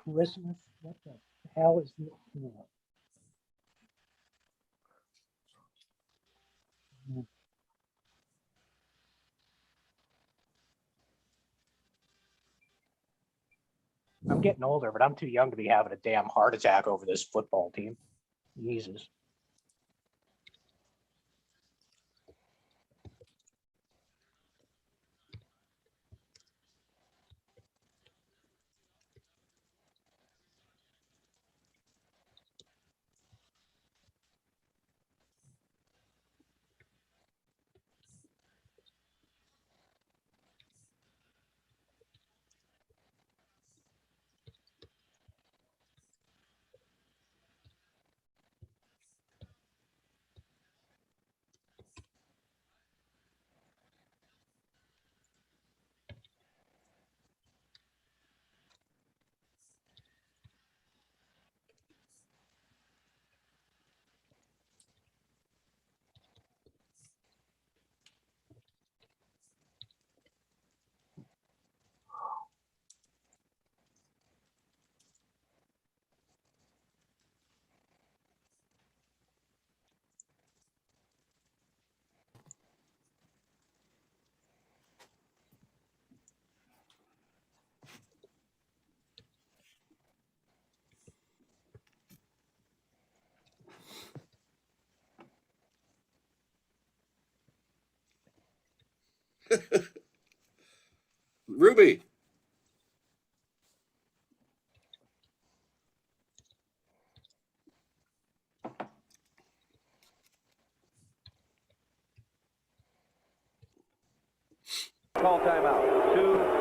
Christmas? What the hell is this for? I'm getting older, but I'm too young to be having a damn heart attack over this football team. Jesus. Ruby. Call timeout.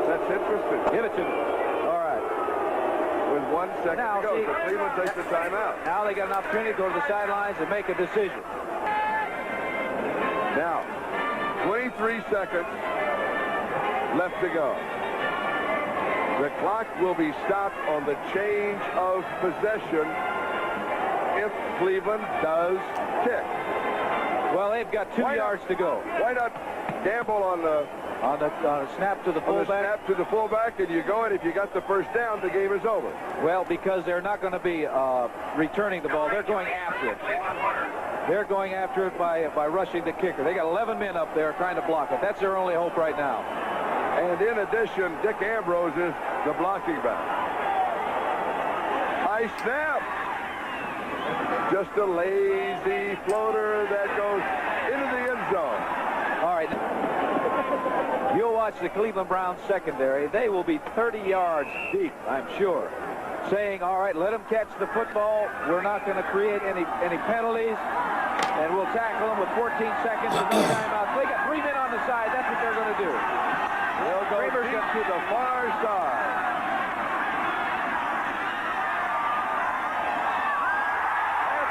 That's interesting. Give it to me. All right. With 1 second Now, to go, see, so Cleveland takes the timeout. Now they got an opportunity to go to the sidelines and make a decision. Now, 23 seconds left to go. The clock will be stopped on the change of possession if Cleveland does kick. Well, they've got 2 yards to go. Why not gamble on the snap to the fullback? Snap to the fullback, and you go, and if you got the first down, the game is over. Well, because they're not going to be returning the ball. They're going after it. They're going after it by rushing the kicker. They got 11 men up there trying to block it. That's their only hope right now. And in addition, Dick Ambrose is the blocking back. High snap. Just a lazy floater that goes into the end zone. All right. You'll watch the Cleveland Browns secondary. They will be 30 yards deep, I'm sure, saying, all right, let them catch the football. We're not going to create any penalties, and we'll tackle them with 14 seconds and no timeouts. They got 3 men on the side. That's what they're going to do. They'll go deep to the far side.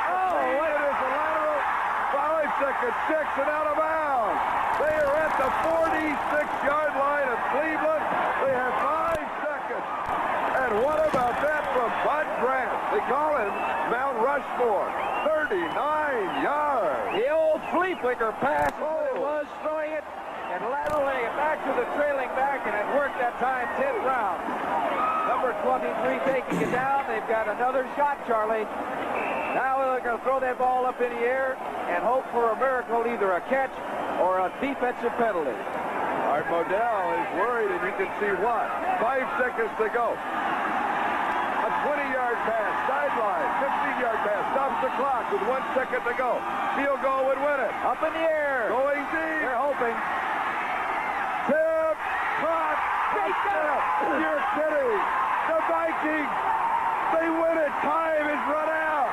Oh, it is a lateral. 5 seconds, 6, and out of bounds. They are at the 46-yard line of Cleveland. They have 5 seconds. And what about that from Bud Grant? They call him Mount Rushmore. 39 yards. The old flea flicker pass is what it was, throwing it and lateraling it back to the trailing back, and it worked that time 10th round. Number 23 taking it down. They've got another shot, Charlie. Now they're going to throw that ball up in the air and hope for a miracle, either a catch or a defensive penalty. Art Modell is worried, and you can see why. 5 seconds to go. A 20-yard pass, sideline, 15-yard pass, stops the clock with 1 second to go. Field goal would win it. Up in the air. Going deep. They're hoping. Tip, caught, touchdown. You're kidding. The Vikings, they win it. Time is run out.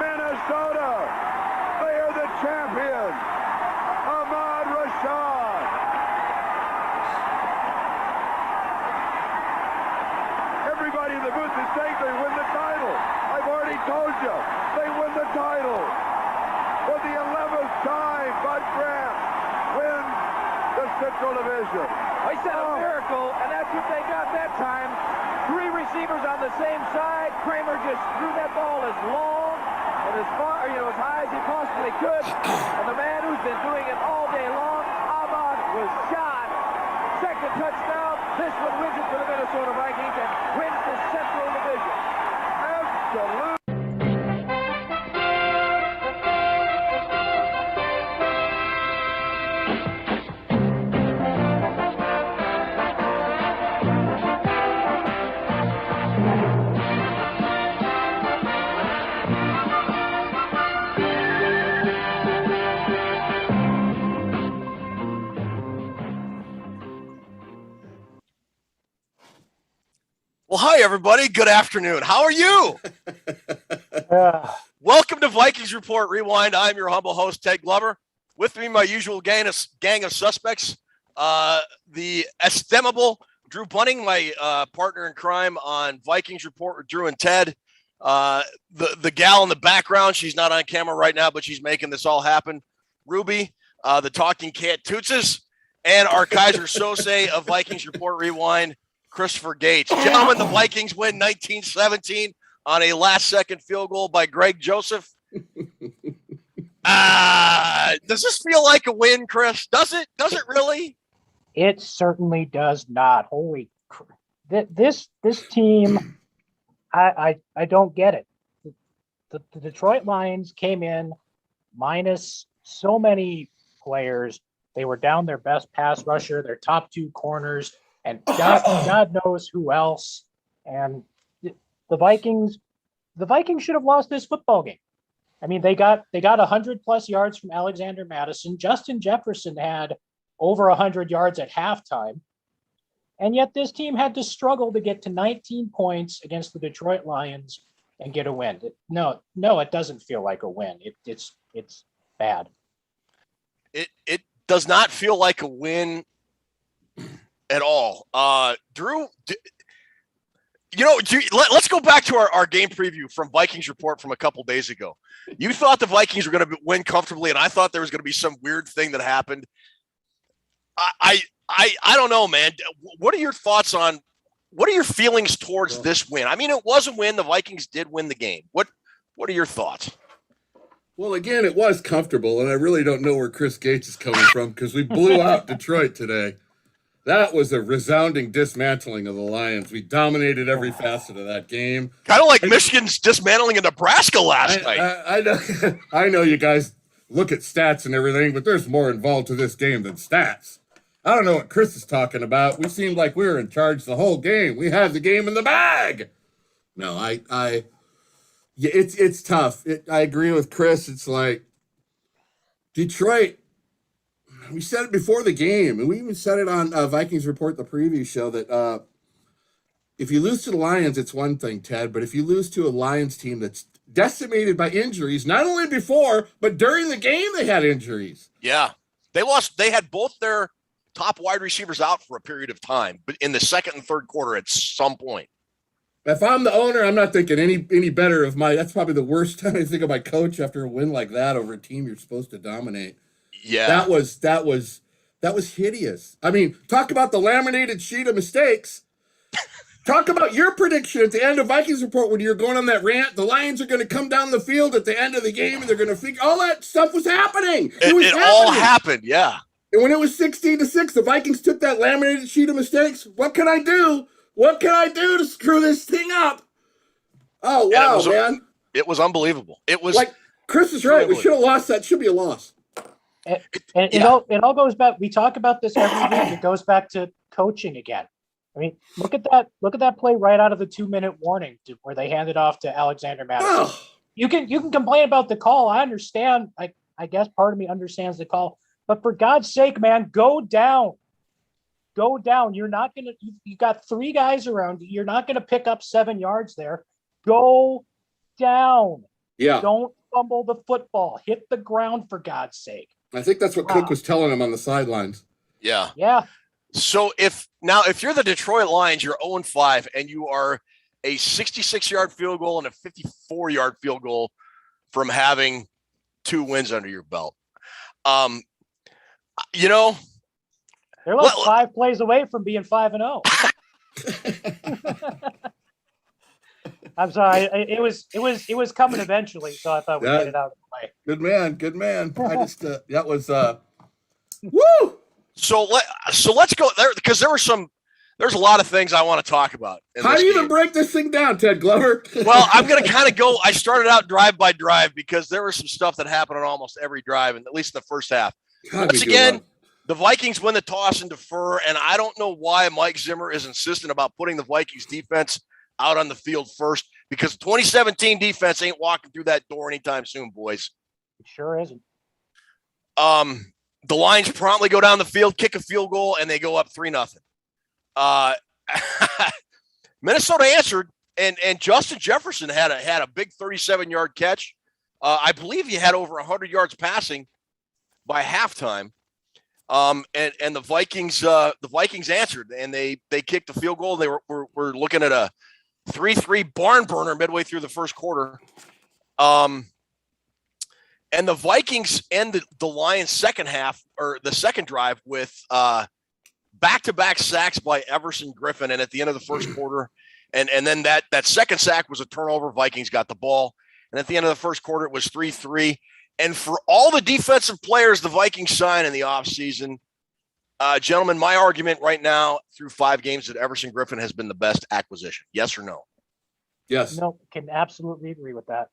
Minnesota, they are the champions. Ahmad Rashad. Everybody in the booth is saying they win the title. I've already told you, they win the title. For the 11th time, Bud Grant wins the Central Division. I said a miracle, and that's what they got that time. 3 receivers on the same side. Kramer just threw that ball as long and as far, as high as he possibly could. And the man who's been doing it all day long, Ahmad, was shot. Second touchdown. This one wins it for the Minnesota Vikings. And Well, hi, everybody. Good afternoon. How are you? Welcome to Vikings Report Rewind. I'm your humble host, Ted Glover. With me, my usual gang of suspects, the estimable Drew Bunning, my partner in crime on Vikings Report with Drew and Ted. The gal in the background, she's not on camera right now, but she's making this all happen. Ruby, the talking cat Tootses, and our Kaiser Sose of Vikings Report Rewind, Christopher Gates. Gentlemen, the Vikings win 19-17 on a last-second field goal by Greg Joseph. Does this feel like a win, Chris? Does it? Does it really? It certainly does not. Holy crap. This team, I don't get it. The Detroit Lions came in minus so many players. They were down their best pass rusher, their top two corners, and God knows who else. And the Vikings should have lost this football game. I mean, they got 100+ yards from Alexander Mattison. Justin Jefferson had over 100 yards at halftime. And yet this team had to struggle to get to 19 points against the Detroit Lions and get a win. No, it doesn't feel like a win. It's bad. It does not feel like a win at all. Drew, let's go back to our game preview from Vikings Report from a couple days ago. You thought the Vikings were going to win comfortably, and I thought there was going to be some weird thing that happened. I don't know, man. What are your thoughts on? What are your feelings towards this win? I mean, it was a win. The Vikings did win the game. What are your thoughts? Well, again, it was comfortable, and I really don't know where Chris Gates is coming from because we blew out Detroit today. That was a resounding dismantling of the Lions. We dominated every facet of that game. Kind of like Michigan's dismantling in Nebraska last night. I know, I know you guys look at stats and everything, but there's more involved to this game than stats. I don't know what Chris is talking about. We seemed like we were in charge the whole game. We had the game in the bag. No, yeah, it's tough. I agree with Chris. It's like Detroit. We said it before the game, and we even said it on Vikings Report, the preview show, that if you lose to the Lions, it's one thing, Ted, but if you lose to a Lions team that's decimated by injuries, not only before, but during the game they had injuries. Yeah. They lost. They had both their top wide receivers out for a period of time, but in the second and third quarter at some point. If I'm the owner, I'm not thinking any better of that's probably the worst time I think of my coach after a win like that over a team you're supposed to dominate. Yeah. That was hideous. I mean, talk about the laminated sheet of mistakes. Talk about your prediction at the end of Vikings Report when you're going on that rant. The Lions are going to come down the field at the end of the game and they're going to figure all that stuff was happening. It all happened, yeah. And when it was 16-6, the Vikings took that laminated sheet of mistakes. What can I do? What can I do to screw this thing up? Oh, wow, man. It was unbelievable. It was like Chris is right. We should have lost that. Should be a loss. It all goes back. We talk about this every week. It goes back to coaching again. I mean, look at that play right out of the 2-minute warning where they handed off to Alexander Mattison. Oh. You can complain about the call. I understand. I guess part of me understands the call, but for God's sake, man, go down. Go down. You're not gonna. You got 3 guys around you. You're not gonna pick up 7 yards there. Go down. Yeah. Don't fumble the football. Hit the ground for God's sake. I think that's what Cook was telling him on the sidelines. Yeah. Yeah. So if you're the Detroit Lions, you're 0-5 and you are a 66-yard field goal and a 54-yard field goal from having 2 wins under your belt. They're like 5 plays away from being 5-0. I'm sorry. It was coming eventually, so I thought we'd get it out of the way. Good man. I just that was woo. So let's go there because there's a lot of things I want to talk about. How do you even break this thing down, Ted Glover? Well, I'm going to kind of go. I started out drive by drive because there was some stuff that happened on almost every drive, and at least in the first half. Once again, the Vikings win the toss and defer, and I don't know why Mike Zimmer is insistent about putting the Vikings defense out on the field first because 2017 defense ain't walking through that door anytime soon, boys. It sure isn't. The Lions promptly go down the field, kick a field goal, and they go up 3-0. Minnesota answered, and Justin Jefferson had a big 37-yard catch. I believe he had over 100 yards passing by halftime. And the Vikings answered, and they kicked the field goal. They were looking at a 3-3 barn burner midway through the first quarter. And the Vikings ended the Lions' second half, or the second drive, with back-to-back sacks by Everson Griffin. And at the end of the first quarter, and then that second sack was a turnover. Vikings got the ball. And at the end of the first quarter, it was 3-3. And for all the defensive players the Vikings signed in the offseason, gentlemen, my argument right now through 5 games that Everson Griffin has been the best acquisition. Yes or no? Yes. No, can absolutely agree with that.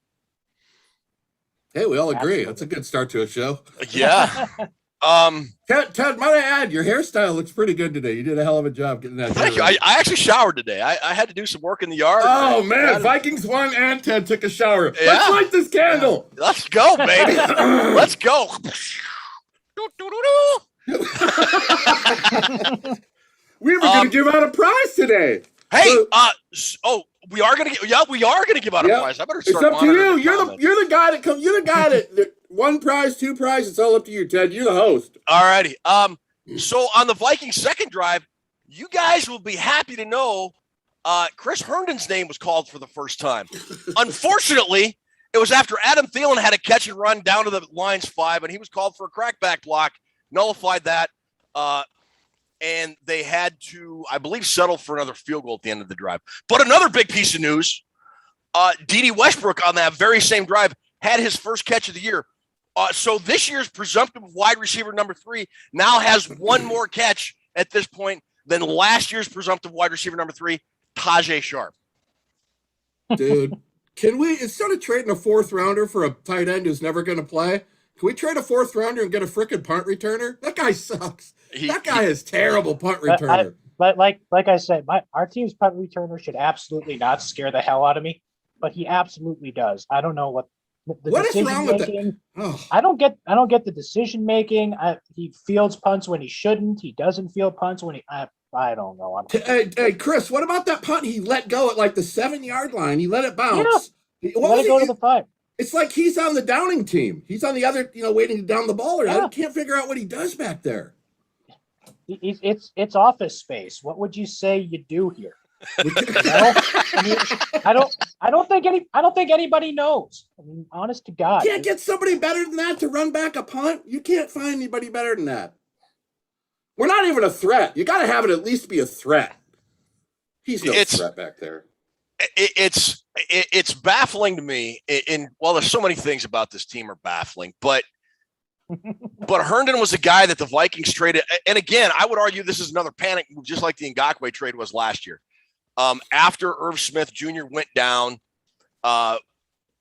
Hey, we all agree. Absolutely. That's a good start to a show. Yeah. Ted, might I add, your hairstyle looks pretty good today. You did a hell of a job getting that. Thank you. I actually showered today. I had to do some work in the yard. Oh, man. Vikings won and Ted took a shower. Yeah. Let's light this candle. Let's go, baby. Let's go. We were going to give out a prize today. Hey, So- we are gonna give out a prize. I better It's start. up to you. monitoring the You're comments. the guy that comes. You're the guy that one prize, 2 prize. It's all up to you, Ted. You're the host. All righty. So on the Vikings' second drive, you guys will be happy to know Chris Herndon's name was called for the first time. Unfortunately, it was after Adam Thielen had a catch and run down to the Lions 5, and he was called for a crackback block, nullified that, and they had to, I believe, settle for another field goal at the end of the drive. But another big piece of news, D.D. Westbrook on that very same drive had his first catch of the year. So this year's presumptive wide receiver number 3 now has one more catch at this point than last year's presumptive wide receiver number 3, Tajay Sharp. Dude, can we, instead of trading a 4th rounder for a tight end who's never going to play, can we trade a 4th rounder and get a freaking punt returner? That guy sucks. That guy is terrible punt returner. But like I said, our team's punt returner should absolutely not scare the hell out of me, but he absolutely does. I don't know what What is wrong with that? Oh. I don't get the decision making. He fields punts when he shouldn't. He doesn't field punts when I don't know. Hey, Chris, what about that punt he let go at like the 7-yard line? He let it bounce. Yeah. Let it go to the 5. It's like he's on the downing team. He's on the other, waiting to down the ball. I can't figure out what he does back there. It's office space. What would you say you do here? I don't think anybody knows. I mean, honest to God. You can't get somebody better than that to run back a punt. You can't find anybody better than that. We're not even a threat. You got to have it at least be a threat. He's no threat back there. It's baffling to me. There's so many things about this team are baffling, but Herndon was a guy that the Vikings traded. And again, I would argue this is another panic move, just like the Ngakoue trade was last year. After Irv Smith Jr. went down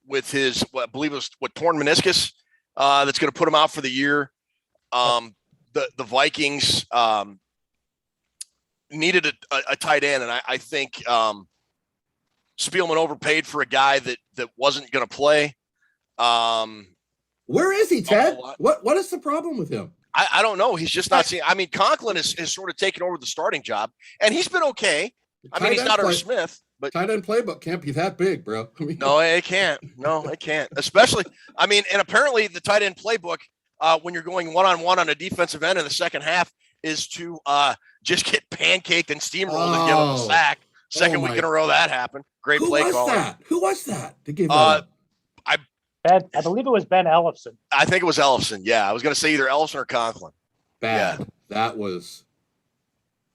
with his, I believe it was torn meniscus, that's going to put him out for the year. The Vikings needed a tight end, and I think Spielman overpaid for a guy that wasn't going to play. Where is he, Ted? What is the problem with him? I don't know. He's just not seeing. I mean, Conklin has sort of taken over the starting job, and he's been okay. I mean, he's not Irv Smith, but tight end playbook can't be that big, bro. I mean, no, it can't. No, it can't. Especially, I mean, and apparently the tight end playbook, when you're going one-on-one on a defensive end in the second half, is to just get pancaked and steamrolled and give him a sack. Second week in a row that happened. Great play call. Who was that to give up? I believe it was Ben Ellefson. I think it was Ellefson. Yeah, I was going to say either Ellefson or Conklin. Bad. Yeah. That was.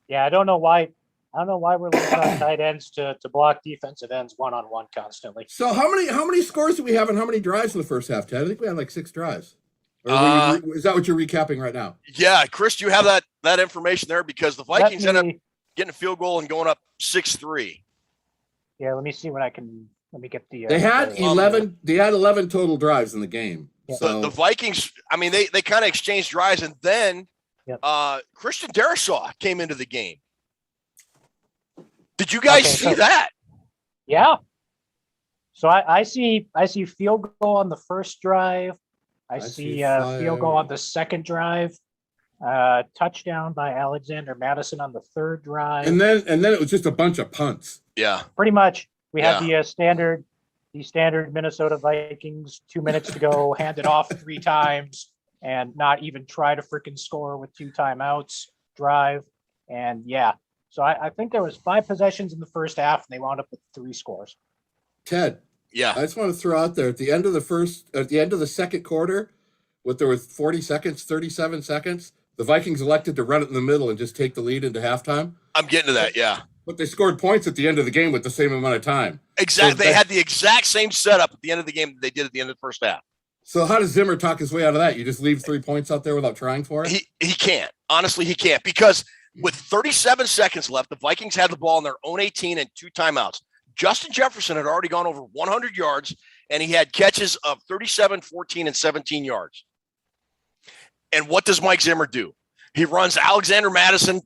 Yeah, I don't know why we're looking on tight ends to block defensive ends one-on-one constantly. So how many scores do we have and how many drives in the first half, Ted? I think we had like 6 drives. Or is that what you're recapping right now? Yeah, Chris, do you have that information there? Because the Vikings ended up getting a field goal and going up 6-3. Yeah, let me see when I can. Let me get the. They had 11. They had 11 total drives in the game. Yeah. So the Vikings, I mean, they kind of exchanged drives, and then Christian Darrisaw came into the game. Did you guys see that? Yeah. So I see field goal on the first drive. I see field goal on the second drive. Touchdown by Alexander Madison on the third drive. And then it was just a bunch of punts. Yeah. Pretty much. We Yeah. have the standard Minnesota Vikings, 2 minutes to go, hand it off 3 times and not even try to freaking score with 2 timeouts drive. And yeah, so I think there was 5 possessions in the first half and they wound up with 3 scores. Ted. Yeah. I just want to throw out there at the end of the second quarter, what there was 40 seconds, 37 seconds, the Vikings elected to run it in the middle and just take the lead into halftime. I'm getting to that. Yeah. But they scored points at the end of the game with the same amount of time. Exactly. So they had the exact same setup at the end of the game that they did at the end of the first half. So how does Zimmer talk his way out of that? You just leave 3 points out there without trying for it? He can't. Honestly, he can't, because with 37 seconds left, the Vikings had the ball in their own 18 and 2 timeouts. Justin Jefferson had already gone over 100 yards, and he had catches of 37, 14, and 17 yards. And what does Mike Zimmer do? He runs Alexander Madison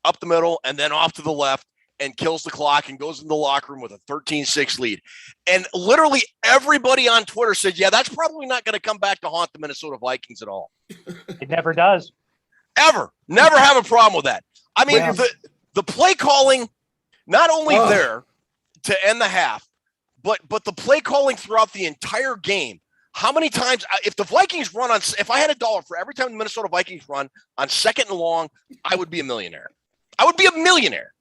up the middle and then off to the left and kills the clock and goes in the locker room with a 13-6 lead. And literally everybody on Twitter said, yeah, that's probably not going to come back to haunt the Minnesota Vikings at all. It never does. Ever. Never have a problem with that. I mean, Yeah. the play calling, not only there to end the half, but the play calling throughout the entire game. How many times, if the Vikings run on, if I had $1 for every time the Minnesota Vikings run on 2nd and long, I would be a millionaire. I would be a millionaire.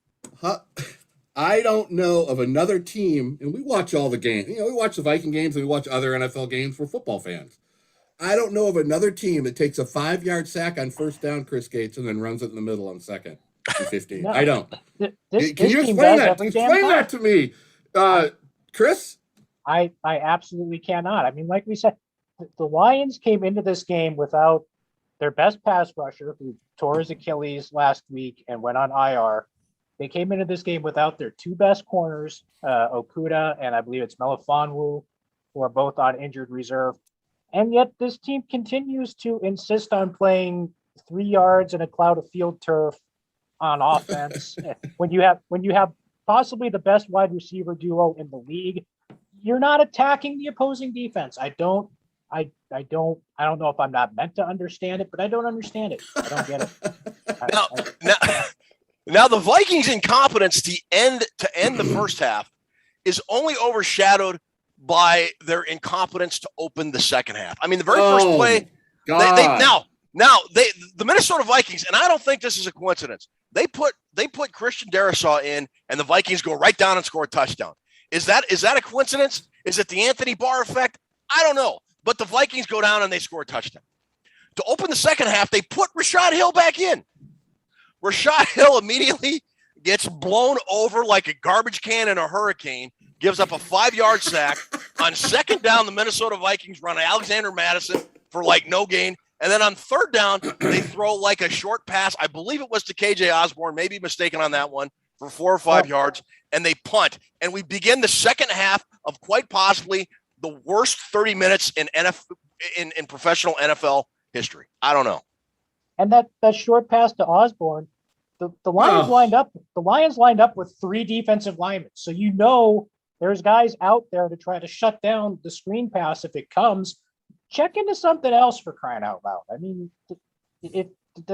I don't know of another team, and we watch all the games. We watch the Viking games and we watch other NFL games. We're football fans. I don't know of another team that takes a 5-yard sack on first down, Chris Gates, and then runs it in the middle on 2nd and 15. No. I don't. This Can you team explain does that? every damn Explain time. that to me, Chris? I absolutely cannot. I mean, like we said, the Lions came into this game without their best pass rusher, who tore his Achilles last week and went on IR. They came into this game without their 2 best corners, Okuda and I believe it's Melifonwu, who are both on injured reserve. And yet this team continues to insist on playing 3 yards in a cloud of field turf on offense. when you have possibly the best wide receiver duo in the league, you're not attacking the opposing defense. I don't know if I'm not meant to understand it, but I don't understand it. I don't get it. Now the Vikings' incompetence to end the first half is only overshadowed by their incompetence to open the second half. I mean, the very first play, the Minnesota Vikings, and I don't think this is a coincidence. They put Christian Darrisaw in, and the Vikings go right down and score a touchdown. Is that a coincidence? Is it the Anthony Barr effect? I don't know. But the Vikings go down and they score a touchdown. To open the second half, they put Rashad Hill back in. Rashad Hill immediately gets blown over like a garbage can in a hurricane, gives up a 5-yard sack. On 2nd down, the Minnesota Vikings run Alexander Madison for like no gain. And then on 3rd down, they throw like a short pass. I believe it was to KJ Osborne, maybe mistaken on that one, for 4 or 5 yards. And they punt. And we begin the second half of quite possibly the worst 30 minutes in professional NFL history. I don't know. And that short pass to Osborne, the Lions lined up. The Lions lined up with 3 defensive linemen, so there's guys out there to try to shut down the screen pass if it comes. Check into something else, for crying out loud. I mean,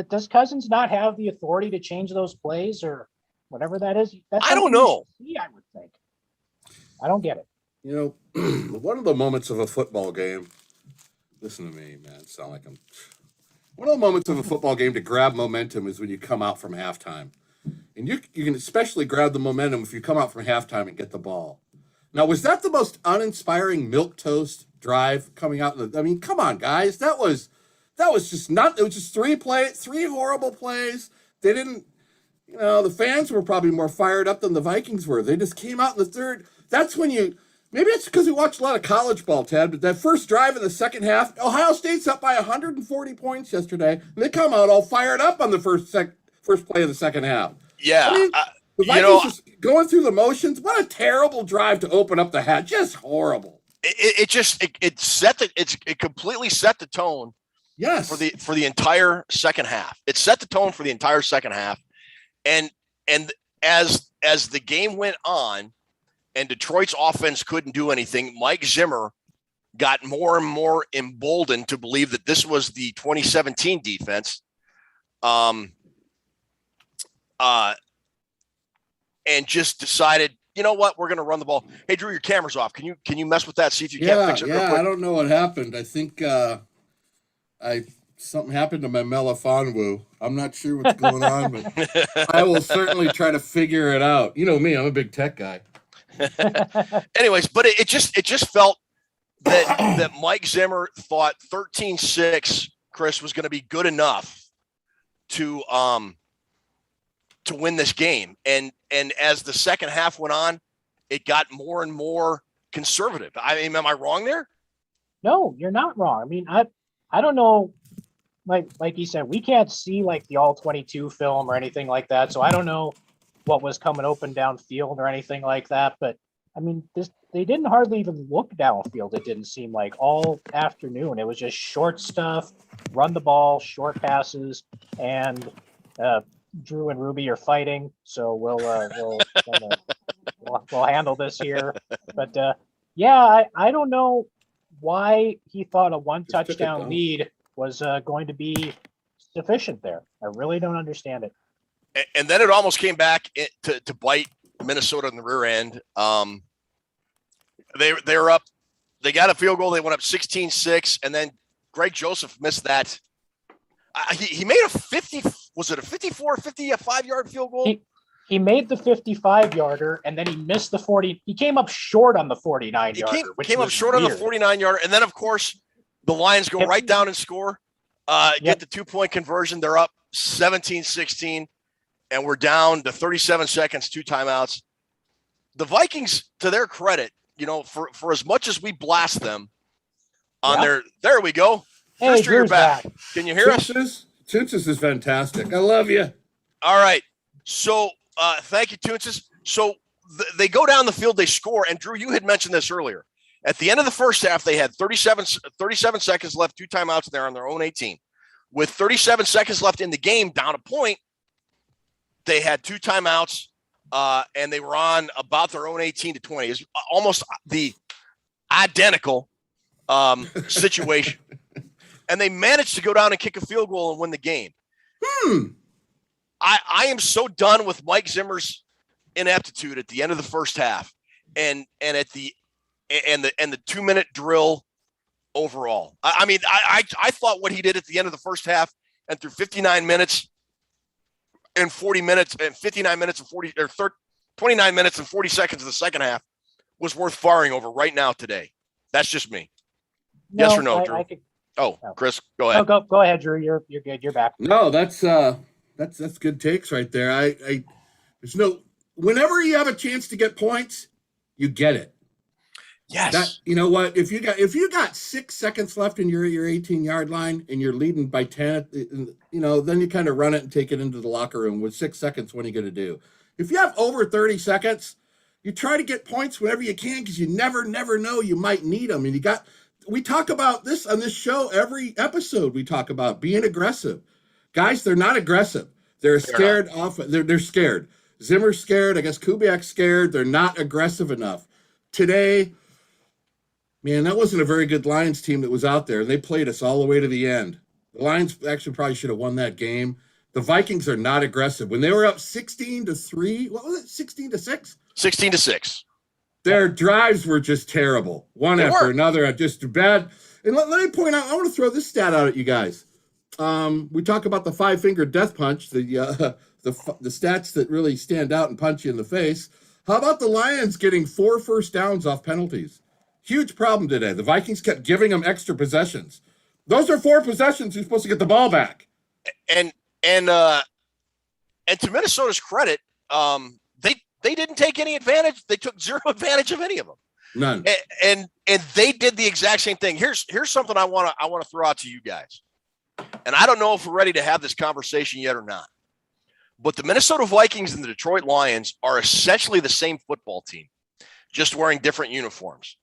does Cousins not have the authority to change those plays or whatever that is? I don't know. I would think. I don't get it. One of the moments of a football game. Listen to me, man. Sound like I'm. One of the moments of a football game to grab momentum is when you come out from halftime. And you can especially grab the momentum if you come out from halftime and get the ball. Now, was that the most uninspiring milquetoast drive coming out? I mean, come on, guys. That was just not. It was just 3 horrible plays. They didn't. The fans were probably more fired up than the Vikings were. They just came out in the third. That's when you. Maybe it's because we watched a lot of college ball, Ted, but that first drive in the second half, Ohio State's up by 140 points yesterday, and they come out all fired up on the first play of the second half. Yeah. I mean, the Vikings just going through the motions. What a terrible drive to open up the hat. Just horrible. It completely set the tone. Yes. For the entire second half. It set the tone for the entire second half. And as the game went on, and Detroit's offense couldn't do anything, Mike Zimmer got more and more emboldened to believe that this was the 2017 defense and just decided, you know what, we're going to run the ball. Hey, Drew, your camera's off. Can you mess with that? See if you can't fix it real quick. I don't know what happened. I think something happened to my Melifonwu. I'm not sure what's going on, but I will certainly try to figure it out. You know me, I'm a big tech guy. Anyways, but it just felt that Mike Zimmer thought 13-6, Chris, was going to be good enough to win this game. And as the second half went on, it got more and more conservative. I mean, am I wrong there? No, you're not wrong. I mean, I don't know. Like you said, we can't see like the all 22 film or anything like that. So I don't know what was coming open downfield or anything like that. But I mean, they didn't hardly even look downfield. It didn't seem like all afternoon. It was just short stuff, run the ball, short passes, and Drew and Ruby are fighting. So we'll handle this here. But I don't know why he thought a one touchdown lead was going to be sufficient there. I really don't understand it. And then it almost came back to bite Minnesota in the rear end. They were up. They got a field goal. They went up 16-6, and then Greg Joseph missed that. He made a 50. Was it a 55-yard field goal? He made the 55-yarder, and then he missed the 40. He came up short on the 49-yarder. He came up short on the 49-yarder, and then, of course, the Lions go right down and score, get the 2-point conversion. They're up 17-16, and we're down to 37 seconds, 2 timeouts. The Vikings, to their credit, you know, for as much as we blast them on there we go. Hey, you're back. Can you hear us? Toonces is fantastic. I love you. All right. So thank you, Toonces. So they go down the field, they score, and Drew, you had mentioned this earlier. At the end of the first half, they had 37 seconds left, 2 timeouts there on their own 18. With 37 seconds left in the game, down a point, they had 2 timeouts, and they were on about their own 18 to 20. It's almost the identical situation. And they managed to go down and kick a field goal and win the game. I am so done with Mike Zimmer's ineptitude at the end of the first half and at the 2-minute drill overall. I mean, I thought what he did at the end of the first half and through 59 minutes and 40 minutes and 59 minutes and 29 minutes and 40 seconds of the second half was worth firing over right now today. That's just me. No, yes or no, Drew? Chris, go ahead. No, go ahead, Drew. You're good. You're back. No, that's good takes right there. Whenever you have a chance to get points, you get it. Yes. You know what? If you got 6 seconds left in your 18-yard line and you're leading by 10, then you kind of run it and take it into the locker room with 6 seconds. What are you going to do? If you have over 30 seconds, you try to get points whenever you can because you never know you might need them. And we talk about this on this show every episode. We talk about being aggressive. Guys, they're not aggressive. They're scared off. They're scared. Zimmer's scared. I guess Kubiak's scared. They're not aggressive enough. Today, man, that wasn't a very good Lions team that was out there. They played us all the way to the end. The Lions actually probably should have won that game. The Vikings are not aggressive. When they were up 16-3, what was it? 16-6? 16-6. Their drives were just terrible. One after another, just bad. And let me point out, I want to throw this stat out at you guys. We talk about the 5-finger death punch, the stats that really stand out and punch you in the face. How about the Lions getting 4 first downs off penalties? Huge problem today. The Vikings kept giving them extra possessions. Those are 4 possessions. You're supposed to get the ball back. And to Minnesota's credit, they didn't take any advantage. They took 0 advantage of any of them. None. And they did the exact same thing. Here's something I want to throw out to you guys. And I don't know if we're ready to have this conversation yet or not. But the Minnesota Vikings and the Detroit Lions are essentially the same football team, just wearing different uniforms.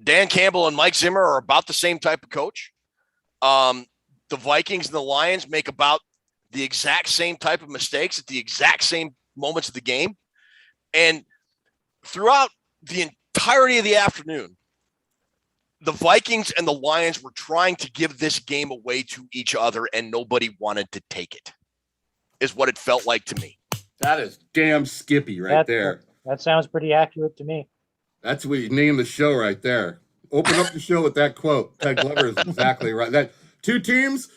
Dan Campbell and Mike Zimmer are about the same type of coach. The Vikings and the Lions make about the exact same type of mistakes at the exact same moments of the game. And throughout the entirety of the afternoon, the Vikings and the Lions were trying to give this game away to each other, and nobody wanted to take it. is what it felt like to me. That is damn Skippy there. That sounds pretty accurate to me. That's what you name the show right there. Open up the show with that quote. Ted Glover is exactly right. That two teams,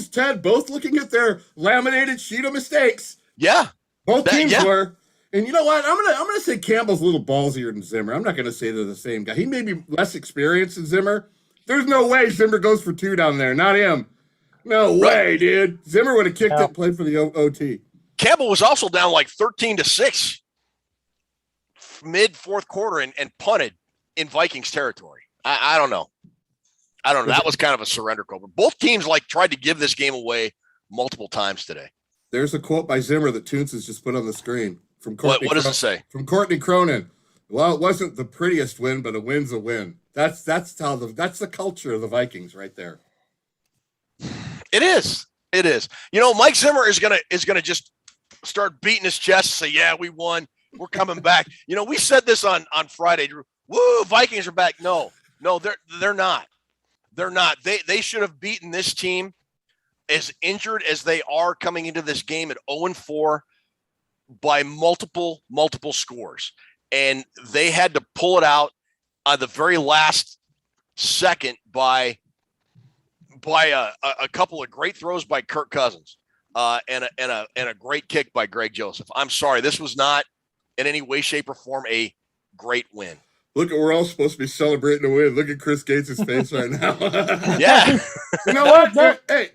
Ted, both looking at their laminated sheet of mistakes. Yeah. Both teams were. And you know what? I'm gonna say Campbell's a little ballsier than Zimmer. I'm not gonna say they're the same guy. He may be less experienced than Zimmer. There's no way Zimmer goes for 2 down there. Not him. No way, dude. Zimmer would have kicked it and played for the OT. Campbell was also down like 13-6 mid fourth quarter and punted in Vikings territory. I don't know. That was kind of a surrender call. But both teams tried to give this game away multiple times today. There's a quote by Zimmer that Toons has just put on the screen from Courtney. What does it say? From Courtney Cronin. Well, it wasn't the prettiest win, but a win's a win. That's the culture of the Vikings right there. It is. You know, Mike Zimmer is gonna just start beating his chest and say, "Yeah, we won. We're coming back." You know, we said this on Friday, Drew. Woo, Vikings are back. No, they're not. They're not. They should have beaten this team, as injured as they are coming into this game at 0-4, by multiple scores. And they had to pull it out on the very last second by a couple of great throws by Kirk Cousins and a great kick by Greg Joseph. I'm sorry, this was not in any way, shape, or form a great win. Look, we're all supposed to be celebrating a win. Look at Chris Gates' face right now. Yeah. You know what? Hey,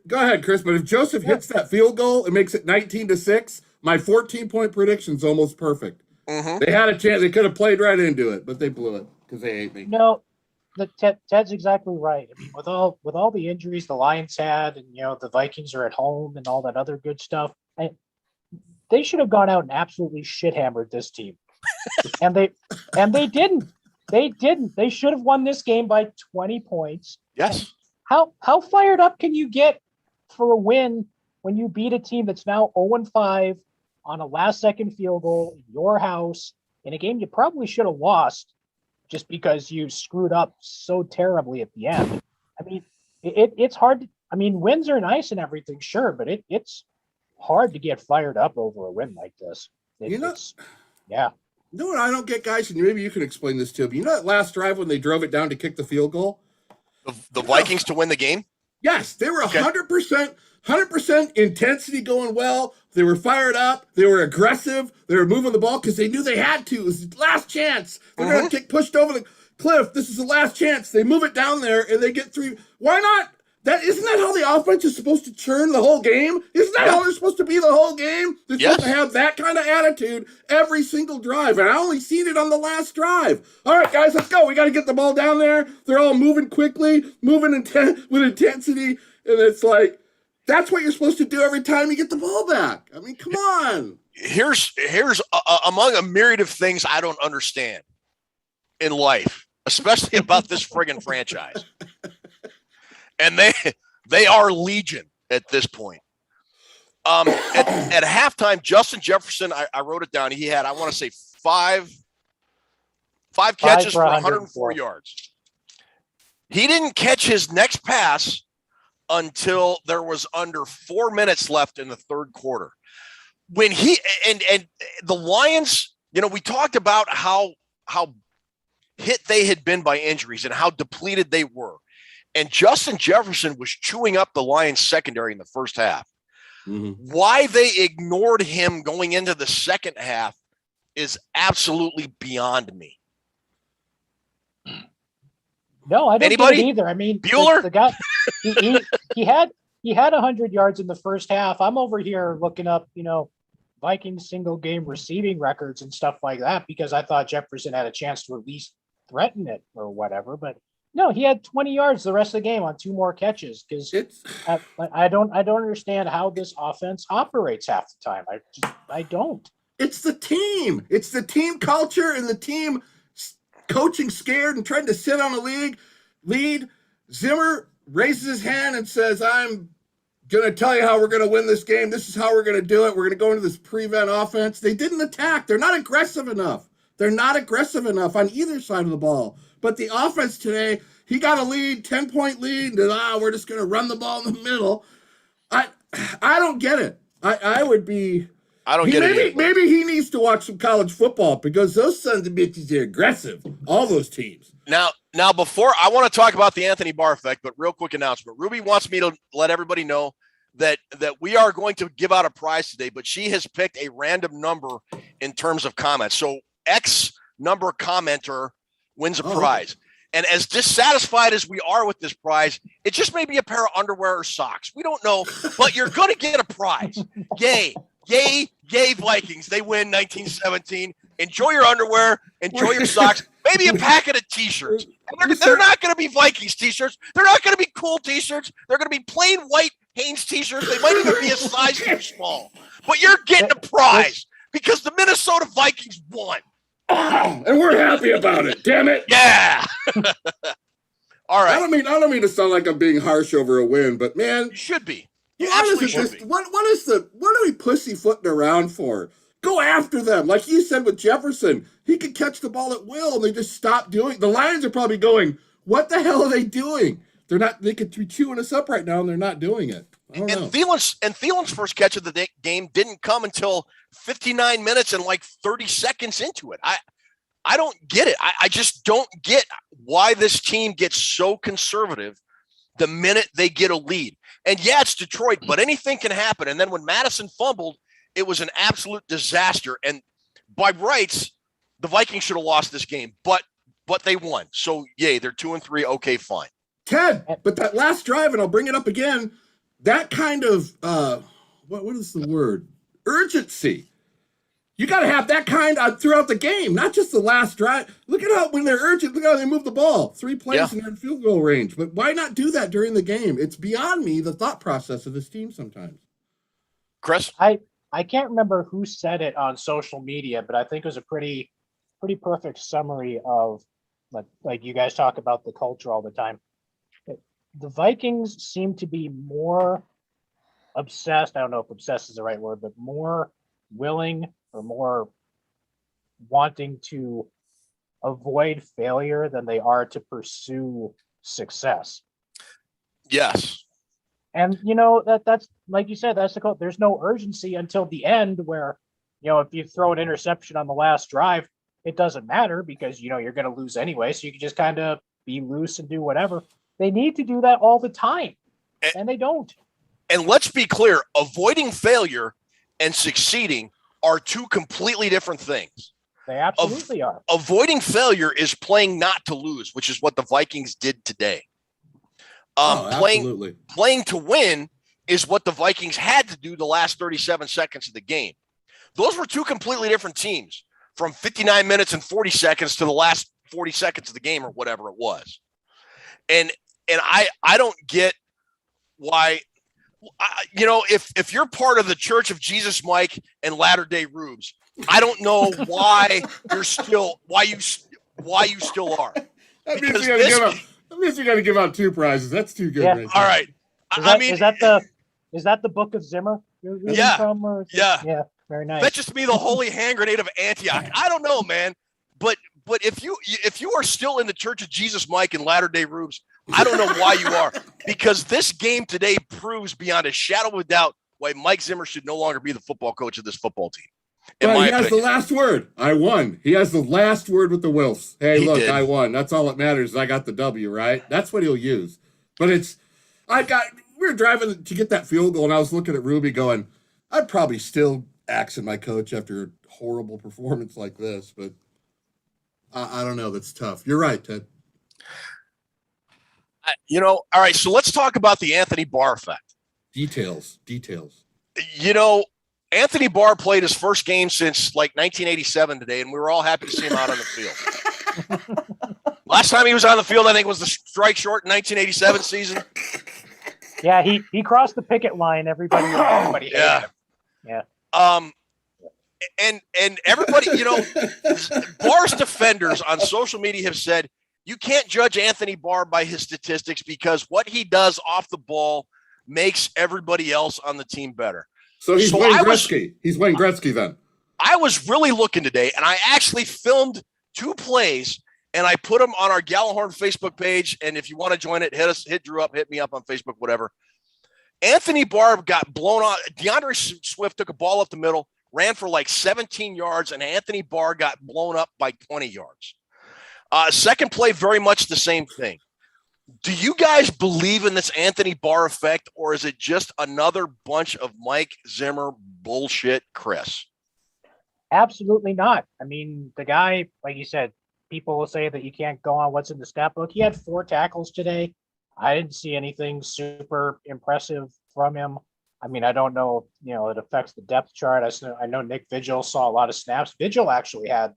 go ahead, Chris. But if Joseph hits that field goal, it makes it 19-6. My 14-point prediction's almost perfect. Mm-hmm. They had a chance. They could have played right into it, but they blew it because they hate me. No, Ted's exactly right. I mean, with all the injuries the Lions had, and the Vikings are at home and all that other good stuff, they should have gone out and absolutely shit hammered this team. and they didn't. They didn't. They should have won this game by 20 points. Yes. And how fired up can you get for a win when you beat a team that's now 0-5 on a last-second field goal in your house in a game you probably should have lost just because you screwed up so terribly at the end? I mean, it's hard. Wins are nice and everything, sure, but it's hard to get fired up over a win like this. Yeah. You know what I don't get, guys, and maybe you can explain this too, but you know that last drive when they drove it down to kick the field goal? The Vikings to win the game? Yes, they were 100% intensity going well. They were fired up. They were aggressive. They were moving the ball because they knew they had to. It was the last chance. They're going to get pushed over the cliff. This is the last chance. They move it down there, and they get 3. Why not? Isn't that how the offense is supposed to churn the whole game? Isn't that how they're supposed to be the whole game? They're supposed to have that kind of attitude every single drive, and I only seen it on the last drive. All right, guys, let's go. We got to get the ball down there. They're all moving quickly, moving with intensity, and it's like, that's what you're supposed to do every time you get the ball back. I mean, come on. Here's among a myriad of things I don't understand in life, especially about this friggin' franchise. And they are legion at this point. At halftime, Justin Jefferson, I wrote it down. He had, I want to say, five catches for 104 yards. He didn't catch his next pass until there was under 4 minutes left in the third quarter. When he and the Lions, we talked about how hit they had been by injuries and how depleted they were. And Justin Jefferson was chewing up the Lions secondary in the first half. Mm-hmm. Why they ignored him going into the second half is absolutely beyond me. No, I don't Anybody? get it either. I mean, Bueller? the guy, he had 100 yards in the first half. I'm over here looking up, Vikings single game receiving records and stuff like that because I thought Jefferson had a chance to at least threaten it or whatever. But no, he had 20 yards the rest of the game on 2 more catches because I don't understand how this offense operates half the time. I don't. It's the team. It's the team culture and the team coaching scared and trying to sit on a lead. Zimmer raises his hand and says, I'm going to tell you how we're going to win this game. This is how we're going to do it. We're going to go into this prevent offense. They didn't attack. They're not aggressive enough. They're not aggressive enough on either side of the ball. But the offense today, he got a lead, 10-point lead, and we're just going to run the ball in the middle. I don't get it. I would be. I don't get it either. Maybe he needs to watch some college football because those sons of bitches are aggressive. All those teams. Now, before I want to talk about the Anthony Barr effect, but real quick announcement. Ruby wants me to let everybody know that we are going to give out a prize today, but she has picked a random number in terms of comments. So X number commenter wins a prize. And as dissatisfied as we are with this prize, it just may be a pair of underwear or socks. We don't know, but you're going to get a prize. Yay. Yay, yay, Vikings. They win 1917. Enjoy your underwear. Enjoy your socks. Maybe a packet of T-shirts. They're not going to be Vikings T-shirts. They're not going to be cool T-shirts. They're going to be plain white Hanes T-shirts. They might even be a size too small. But you're getting a prize because the Minnesota Vikings won. And we're happy about it. Damn it. Yeah. All right. I don't mean to sound like I'm being harsh over a win, but man, you should be. You what absolutely what are we pussyfooting around for? Go after them. Like you said with Jefferson, he could catch the ball at will and they just stop doing. The Lions are probably going, what the hell are they doing? They could be chewing us up right now and they're not doing it. I don't know. Thielens' first catch of the game didn't come until 59 minutes and like 30 seconds into it. I don't get it. I just don't get why this team gets so conservative the minute they get a lead. And yeah, it's Detroit, but anything can happen. And then when Madison fumbled, it was an absolute disaster. And by rights, the Vikings should have lost this game, but they won. So yay, they're 2-3. Okay, fine. Ted, but that last drive, and I'll bring it up again, that kind of what is the word? Urgency. You got to have that kind throughout the game, not just the last drive. Look at how when they're urgent, look how they move the ball. 3 plays and they're in field goal range. But why not do that during the game? It's beyond me, the thought process of this team sometimes. Chris? I can't remember who said it on social media, but I think it was a pretty perfect summary of like you guys talk about the culture all the time. The Vikings seem to be more obsessed. I don't know if obsessed is the right word, but more willing or more wanting to avoid failure than they are to pursue success. Yes. And that's like you said, that's the code. There's no urgency until the end where, if you throw an interception on the last drive, it doesn't matter because you're going to lose anyway. So you can just kind of be loose and do whatever. They need to do that all the time, and they don't. And let's be clear, avoiding failure and succeeding are two completely different things. They absolutely are. Avoiding failure is playing not to lose, which is what the Vikings did today. Absolutely. Playing to win is what the Vikings had to do the last 37 seconds of the game. Those were two completely different teams from 59 minutes and 40 seconds to the last 40 seconds of the game or whatever it was. And I don't get why, if you're part of the Church of Jesus Mike and Latter-day Rubes, I don't know why you still are. That means you got to give out 2 prizes. That's too good. Yeah. Right all right. Is that the Book of Zimmer you're reading from? Or yeah. Very nice. That's just me, the holy hand grenade of Antioch. I don't know, man. But if you are still in the Church of Jesus Mike and Latter-day Rubes, I don't know why you are, because this game today proves beyond a shadow of a doubt why Mike Zimmer should no longer be the football coach of this football team. He has the last word. I won. He has the last word with the Wilfs. Hey, look, I won. That's all that matters. I got the W, right? That's what he'll use. But we were driving to get that field goal, and I was looking at Ruby going, I'd probably still axing my coach after a horrible performance like this, but I don't know. That's tough. You're right, Ted. All right, so let's talk about the Anthony Barr effect. Details. Anthony Barr played his first game since like 1987 today, and we were all happy to see him out on the field. Last time he was on the field, I think, was the strike short 1987 season. Yeah, he crossed the picket line. Everybody hated him. Yeah. And everybody, Barr's defenders on social media have said you can't judge Anthony Barr by his statistics because what he does off the ball makes everybody else on the team better. So he's Wayne Gretzky. He's Wayne Gretzky then. I was really looking today, and I actually filmed 2 plays, and I put them on our Gallahorn Facebook page. And if you want to join it, hit Drew up, hit me up on Facebook, whatever. Anthony Barr got blown out. DeAndre Swift took a ball up the middle, ran for like 17 yards, and Anthony Barr got blown up by 20 yards. Second play, very much the same thing. Do you guys believe in this Anthony Barr effect, or is it just another bunch of Mike Zimmer bullshit, Chris? Absolutely not. I mean, the guy, like you said, people will say that you can't go on what's in the stat book. He had 4 tackles today. I didn't see anything super impressive from him. I mean, I don't know, it affects the depth chart. I know Nick Vigil saw a lot of snaps. Vigil actually had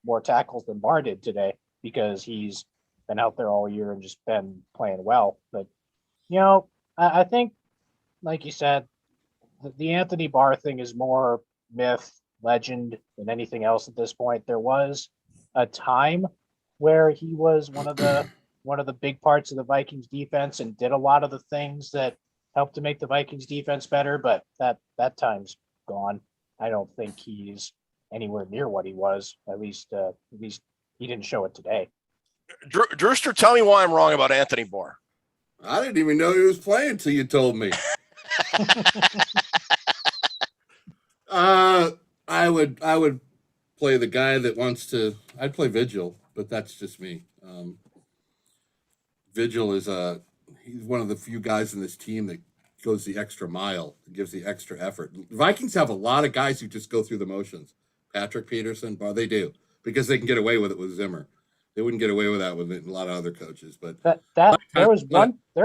more tackles than Barr did today because he's been out there all year and just been playing well. But, I think, like you said, the Anthony Barr thing is more myth, legend than anything else at this point. There was a time where he was one of the big parts of the Vikings defense and did a lot of the things that helped to make the Vikings defense better, but that time's gone. I don't think he's anywhere near what he was. At least he didn't show it today. Drewster, tell me why I'm wrong about Anthony Barr. I didn't even know he was playing until you told me. I would play the guy that wants to. I'd play Vigil, but that's just me. Vigil is he's one of the few guys in this team that goes the extra mile, gives the extra effort. The Vikings have a lot of guys who just go through the motions. Patrick Peterson, well, they do because they can get away with it with Zimmer. They wouldn't get away with that with a lot of other coaches. But there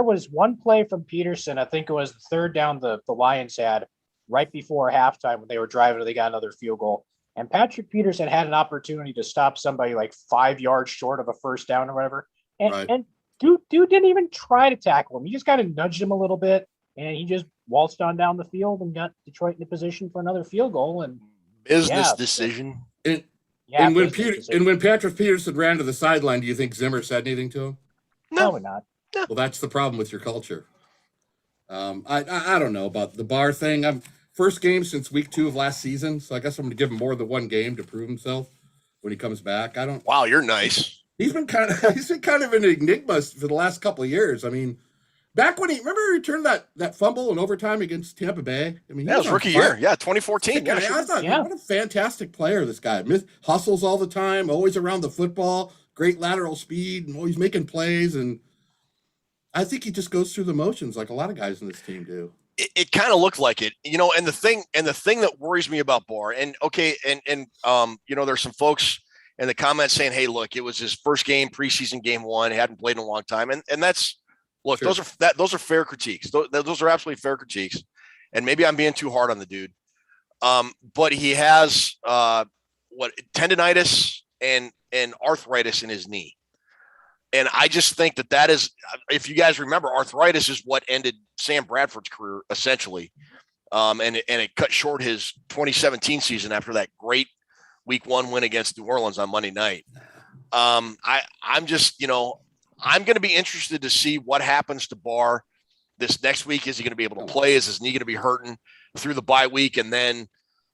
was one play from Peterson. I think it was the third down the Lions had right before halftime when they were driving. They got another field goal, and Patrick Peterson had an opportunity to stop somebody like 5 yards short of a first down or whatever, and dude didn't even try to tackle him. He just kind of nudged him a little bit, and he just waltzed on down the field and got Detroit in a position for another field goal. And business decision. And when Patrick Peterson ran to the sideline, do you think Zimmer said anything to him? No. Probably not. Well, that's the problem with your culture. I don't know about the Barr thing. I'm first game since week 2 of last season, so I guess I'm going to give him more than one game to prove himself when he comes back. Wow, you're nice. He's been kind of an enigma for the last couple of years. I mean, back when he returned that fumble in overtime against Tampa Bay. I mean, that was rookie year. Yeah, 2014. I thought, what a fantastic player this guy. Hustles all the time, always around the football, great lateral speed, and always making plays. And I think he just goes through the motions like a lot of guys in this team do. It kind of looked like it, and the thing that worries me about Barr, and there's some folks in the comments saying, hey, look, it was his first game, preseason game 1, he hadn't played in a long time. And that's, look, sure. Those are fair critiques. Those are absolutely fair critiques. And maybe I'm being too hard on the dude. But he has tendonitis and arthritis in his knee. And I just think that is, if you guys remember, arthritis is what ended Sam Bradford's career essentially. And it cut short his 2017 season after that great week 1 win against New Orleans on Monday night. I'm just, I'm going to be interested to see what happens to Barr this next week. Is he going to be able to play? Is his knee going to be hurting through the bye week? And then,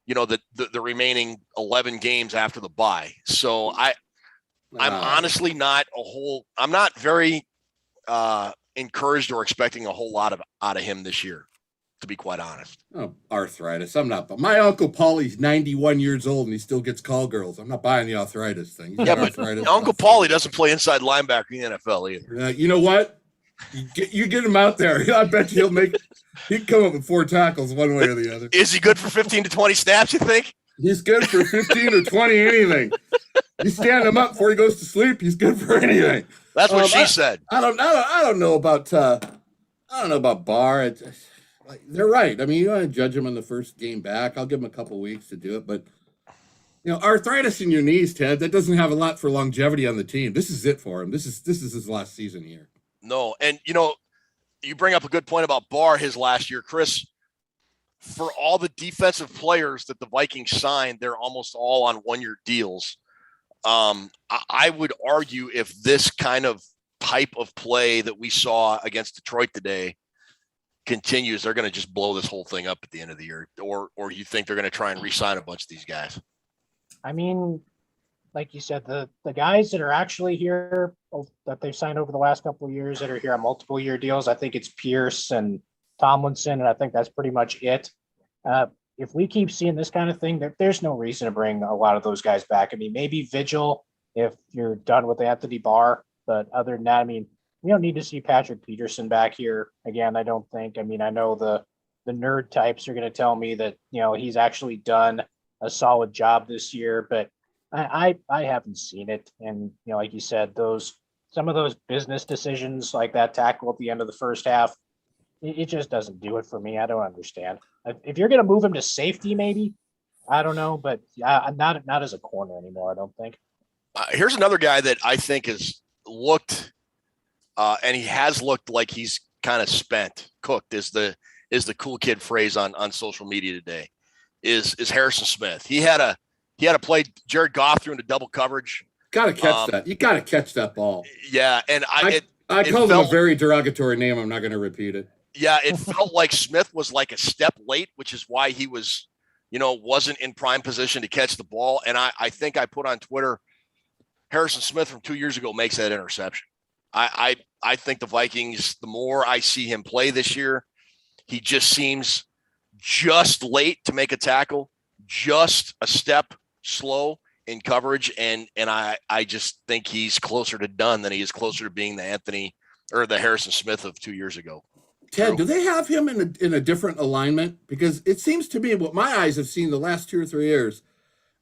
the remaining 11 games after the bye. So I'm honestly I'm not very encouraged or expecting a whole lot out of him this year, to be quite honest. Oh, arthritis. I'm not, but my Uncle Paulie's 91 years old and he still gets call girls. I'm not buying the arthritis thing. Yeah, but Uncle Paulie doesn't play inside linebacker in the NFL either. You know what? You get him out there. I bet he'll come up with 4 tackles one way or the other. Is he good for 15 to 20 snaps, you think? He's good for 15 or 20 anything. You stand him up before he goes to sleep, he's good for anything. That's what she said. I don't know about Barr. They're right. I mean, you want to judge him on the first game back. I'll give him a couple weeks to do it, but arthritis in your knees, Ted, that doesn't have a lot for longevity on the team. This is it for him. This is his last season here. No, and you bring up a good point about Barr his last year, Chris. For all the defensive players that the Vikings signed, they're almost all on 1-year deals. I would argue if this kind of type of play that we saw against Detroit today continues, they're going to just blow this whole thing up at the end of the year. Or you think they're going to try and re-sign a bunch of these guys? I mean, like you said, the guys that are actually here that they've signed over the last couple of years that are here on multiple year deals, I think it's Pierce and Tomlinson, and I think that's pretty much it. If we keep seeing this kind of thing, there's no reason to bring a lot of those guys back. I mean, maybe Vigil if you're done with Anthony Barr, but other than that, I mean, we don't need to see Patrick Peterson back here again. I don't think. I mean, I know the nerd types are going to tell me that he's actually done a solid job this year, but I haven't seen it. And like you said, some of those business decisions, like that tackle at the end of the first half, it just doesn't do it for me. I don't understand. If you're going to move him to safety, maybe, I don't know, but not as a corner anymore. I don't think. Here's another guy that I think has looked, and he has looked like he's kind of spent. Cooked is the cool kid phrase on social media today. Is Harrison Smith? He had a play Jared Goff threw into double coverage. Got to catch that. You got to catch that ball. Yeah, and I called him a very derogatory name. I'm not going to repeat it. Yeah, it felt like Smith was like a step late, which is why he was, wasn't in prime position to catch the ball. And I think I put on Twitter, Harrison Smith from 2 years ago makes that interception. I think the Vikings, the more I see him play this year, he just seems just late to make a tackle, just a step slow in coverage. And I just think he's closer to done than he is closer to being the Harrison Smith of 2 years ago. Ted, do they have him in a different alignment? Because it seems to me what my eyes have seen the last 2 or 3 years,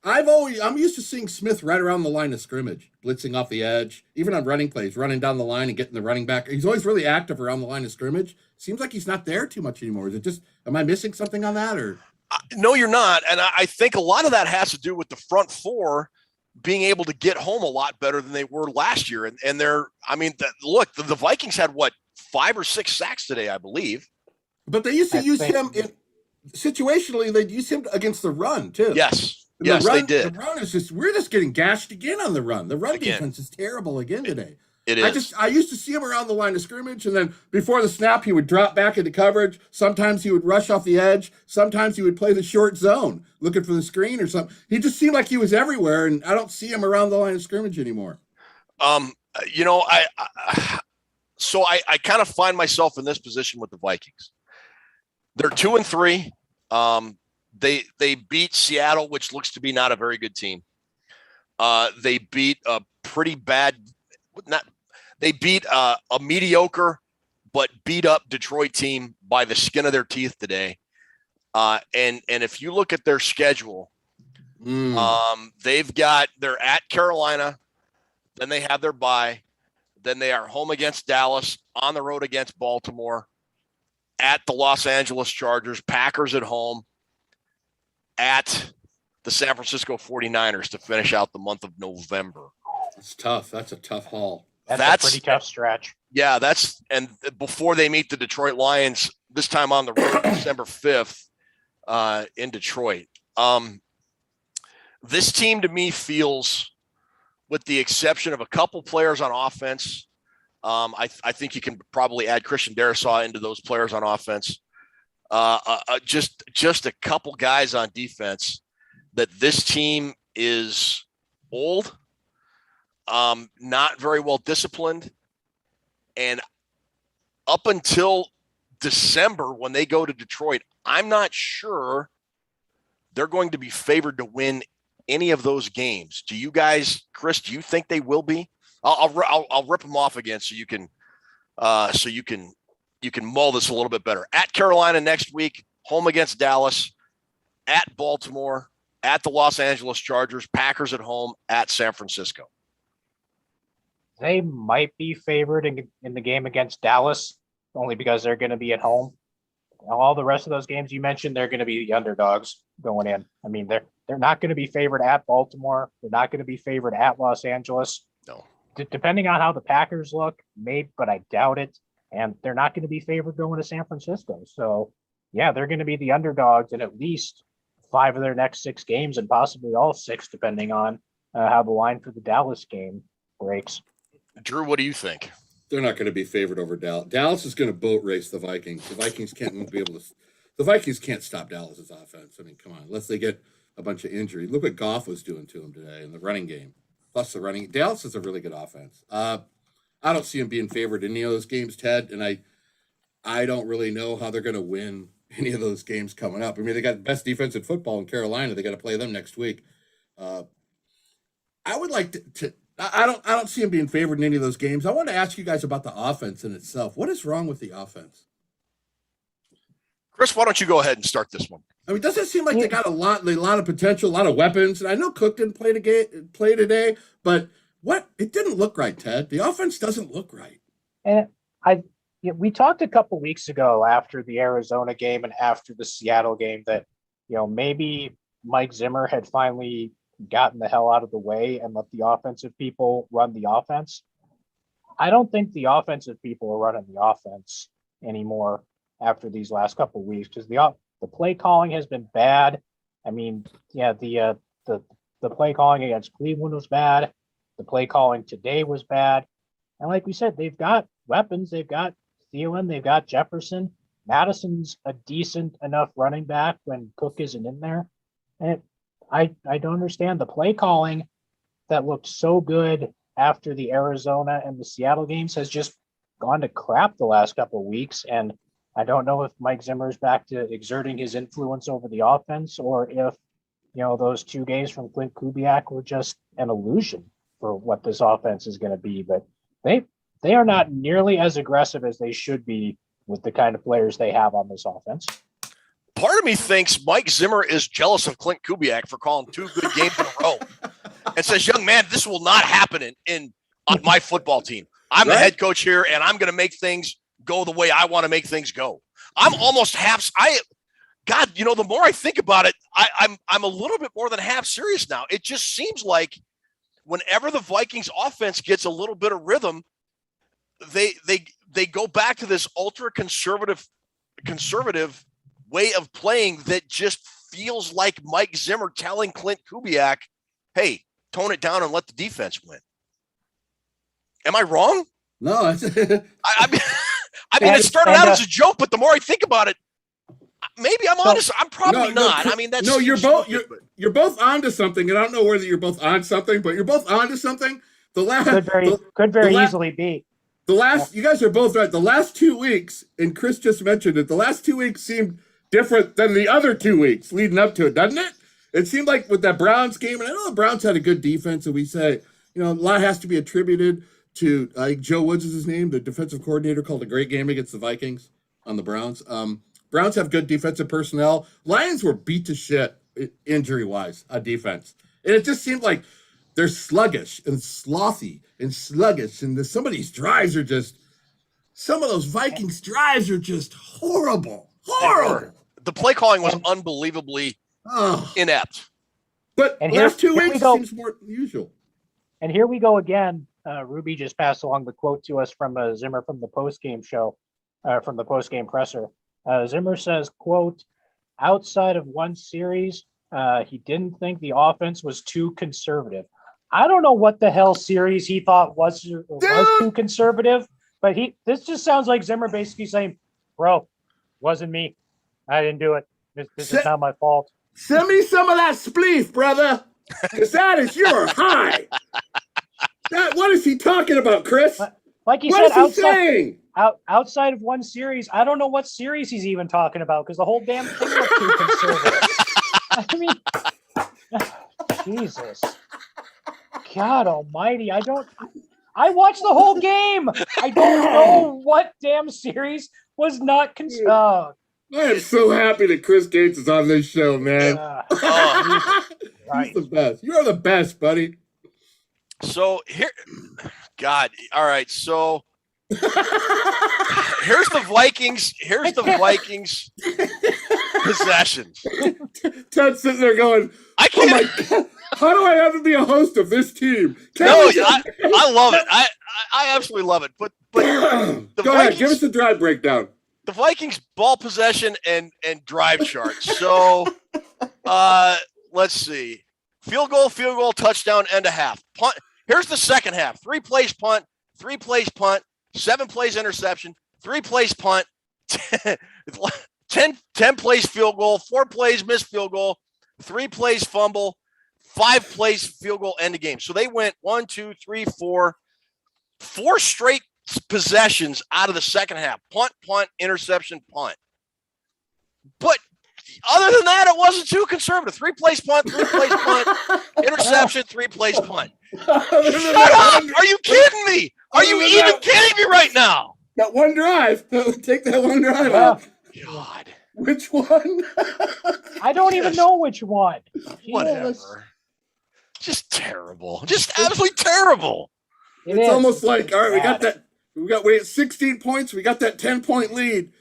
I'm used to seeing Smith right around the line of scrimmage, blitzing off the edge, even on running plays, running down the line and getting the running back. He's always really active around the line of scrimmage. Seems like he's not there too much anymore. Is it just, am I missing something on that? Or no, you're not. And I think a lot of that has to do with the front four being able to get home a lot better than they were last year. And the Vikings had 5 or 6 sacks today, I believe. But they used to use him situationally. They'd use him against the run too. Yes, they did. The run is we're just getting gashed again on the run. The run defense is terrible again today. It is. I used to see him around the line of scrimmage, and then before the snap, he would drop back into coverage. Sometimes he would rush off the edge. Sometimes he would play the short zone, looking for the screen or something. He just seemed like he was everywhere, and I don't see him around the line of scrimmage anymore. So I kind of find myself in this position with the Vikings. They're 2-3. They beat Seattle, which looks to be not a very good team. They beat a pretty bad, they beat a mediocre but beat up Detroit team by the skin of their teeth today. And if you look at their schedule, they're at Carolina, then they have their bye. Then they are home against Dallas, on the road against Baltimore, at the Los Angeles Chargers, Packers at home, at the San Francisco 49ers to finish out the month of November. It's tough. That's a tough haul. That's a pretty tough stretch. Yeah, and before they meet the Detroit Lions, this time on the road, December 5th in Detroit. This team to me feels, with the exception of a couple players on offense, I think you can probably add Christian Darrisaw into those players on offense. Just a couple guys on defense, that this team is old, not very well disciplined, and up until December when they go to Detroit, I'm not sure they're going to be favored to win any of those games. Do you guys, Chris, do you think they will be? I'll rip them off again so you can mull this a little bit better. At Carolina next week, home against Dallas, at Baltimore, at the Los Angeles Chargers, Packers at home, at San Francisco. They might be favored in the game against Dallas, only because they're going to be at home. All the rest of those games you mentioned, they're going to be the underdogs going in. I mean, they're not going to be favored at Baltimore. They're not going to be favored at Los Angeles. No. Depending on how the Packers look, maybe, but I doubt it. And they're not going to be favored going to San Francisco. So, yeah, they're going to be the underdogs in at least 5 of their next 6 games, and possibly all 6, depending on how the line for the Dallas game breaks. Drew, what do you think? They're not going to be favored over Dallas. Dallas is going to boat race the Vikings. The Vikings can't stop Dallas's offense. I mean, come on, unless they get a bunch of injury. Look what Goff was doing to him today in the running game. Plus the running, Dallas is a really good offense. I don't see him being favored in any of those games, Ted. And I don't really know how they're going to win any of those games coming up. I mean, they got the best defense in football in Carolina. They got to play them next week. I would like to I don't see them being favored in any of those games. I want to ask you guys about the offense in itself. What is wrong with the offense? Chris, why don't you go ahead and start this one? I mean, doesn't it seem like they got a lot of potential, a lot of weapons? And I know Cook didn't play today, but it didn't look right, Ted. The offense doesn't look right. And we talked a couple weeks ago after the Arizona game and after the Seattle game that, maybe Mike Zimmer had finally gotten the hell out of the way and let the offensive people run the offense. I don't think the offensive people are running the offense anymore after these last couple of weeks because the play calling has been bad. I mean, the play calling against Cleveland was bad. The play calling today was bad. And like we said, they've got weapons. They've got Thielen. They've got Jefferson. Madison's a decent enough running back when Cook isn't in there. And I don't understand the play calling that looked so good after the Arizona and the Seattle games has just gone to crap the last couple of weeks. And I don't know if Mike Zimmer's back to exerting his influence over the offense or if, those 2 games from Clint Kubiak were just an illusion for what this offense is going to be. But they are not nearly as aggressive as they should be with the kind of players they have on this offense. Part of me thinks Mike Zimmer is jealous of Clint Kubiak for calling 2 good games in a row and says, young man, this will not happen on my football team. I'm the head coach here, and I'm going to make things go the way I want to make things go. I'm almost the more I think about it, I'm a little bit more than half serious now. It just seems like whenever the Vikings offense gets a little bit of rhythm, they go back to this ultra conservative way of playing that just feels like Mike Zimmer telling Clint Kubiak, hey, tone it down and let the defense win. Am I wrong? No, I mean, it started out as a joke, but the more I think about it, maybe I'm honest. I'm probably not. I mean, that's you're both onto something, and I don't know whether you're both on something, but you're both onto something. Could very easily be. You guys are both right. The last 2 weeks, and Chris just mentioned it, the last 2 weeks seemed different than the other 2 weeks leading up to it, doesn't it? It seemed like with that Browns game, and I know the Browns had a good defense, and we say, a lot has to be attributed to, I think Joe Woods is his name, the defensive coordinator, called a great game against the Vikings on the Browns. Browns have good defensive personnel. Lions were beat to shit injury-wise on defense. And it just seemed like they're sluggish and slothy and sluggish. And some of these drives are just, some of those Vikings drives are just horrible. Horrible. The play calling was unbelievably inept. But last 2 weeks seems more usual. And here we go again. Ruby just passed along the quote to us from Zimmer from the post-game show, from the post-game presser. Zimmer says, quote, outside of one series, he didn't think the offense was too conservative. I don't know what the hell series he thought was too conservative, but this just sounds like Zimmer basically saying, bro, wasn't me. I didn't do it. This is not my fault. Send me some of that spleef, brother, because that is your high. What is he talking about, Chris? Like he said, outside of one series, I don't know what series he's even talking about because the whole damn thing looked too conservative. I mean, Jesus, God Almighty! I watched the whole game. I don't know what damn series was not conservative. I am so happy that Chris Gates is on this show, man. He's the best. You are the best, buddy. So God, all right. So here's the Vikings. Here's the Vikings possession. Ted's sitting there going, "I can't. Oh my God, how do I have to be a host of this team?" I love it. I absolutely love it. But go ahead, give us the drive breakdown. The Vikings ball possession and drive chart. So let's see. Field goal, touchdown, end of half. Punt. Here's the second half. 3 plays punt, 3 plays punt, 7 plays interception, 3 plays punt, 10 plays field goal, 4 plays missed field goal, 3 plays fumble, 5 plays field goal, end of game. So they went 4 straight possessions out of the second half. Punt, interception, punt. But other than that, it wasn't too conservative. 3-place punt, 3-place punt, interception, 3-place punt. Shut up! Are you kidding me? Are you even kidding me right now? That one drive. Take that one drive out. God. Which one? I don't even know which one. Whatever. Just terrible. Just absolutely terrible. It's almost like, all right, we had 16 points. We got that 10-point lead.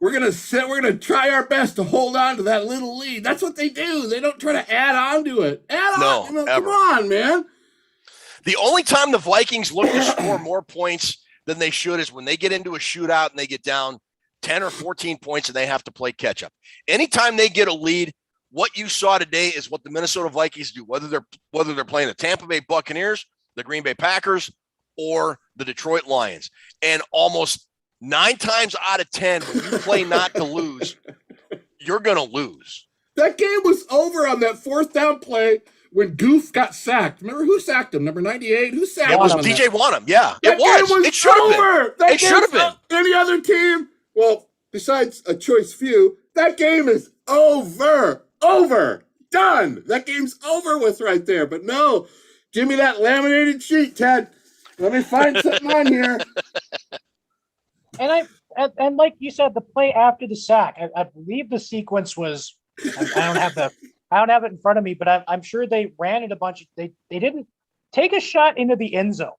We're gonna try our best to hold on to that little lead. That's what they do. They don't try to add on to it. Come on, man. The only time the Vikings look to score more points than they should is when they get into a shootout and they get down 10 or 14 points and they have to play catch up. Anytime they get a lead, what you saw today is what the Minnesota Vikings do, whether they're playing the Tampa Bay Buccaneers, the Green Bay Packers, or the Detroit Lions. And almost 9 times out of 10, when you play not to lose, you're going to lose. That game was over on that 4th down play when Goof got sacked. Remember who sacked him? Number 98? Who sacked him? It was DJ Wanham. Yeah, it was. It should have been. It should have been. Any other team? Well, besides a choice few, that game is over. Done. That game's over with right there. But no, give me that laminated sheet, Ted. Let me find something on here. And like you said, the play after the sack, I believe the sequence was. I don't have it in front of me, but I'm sure they ran it a bunch of. They didn't take a shot into the end zone.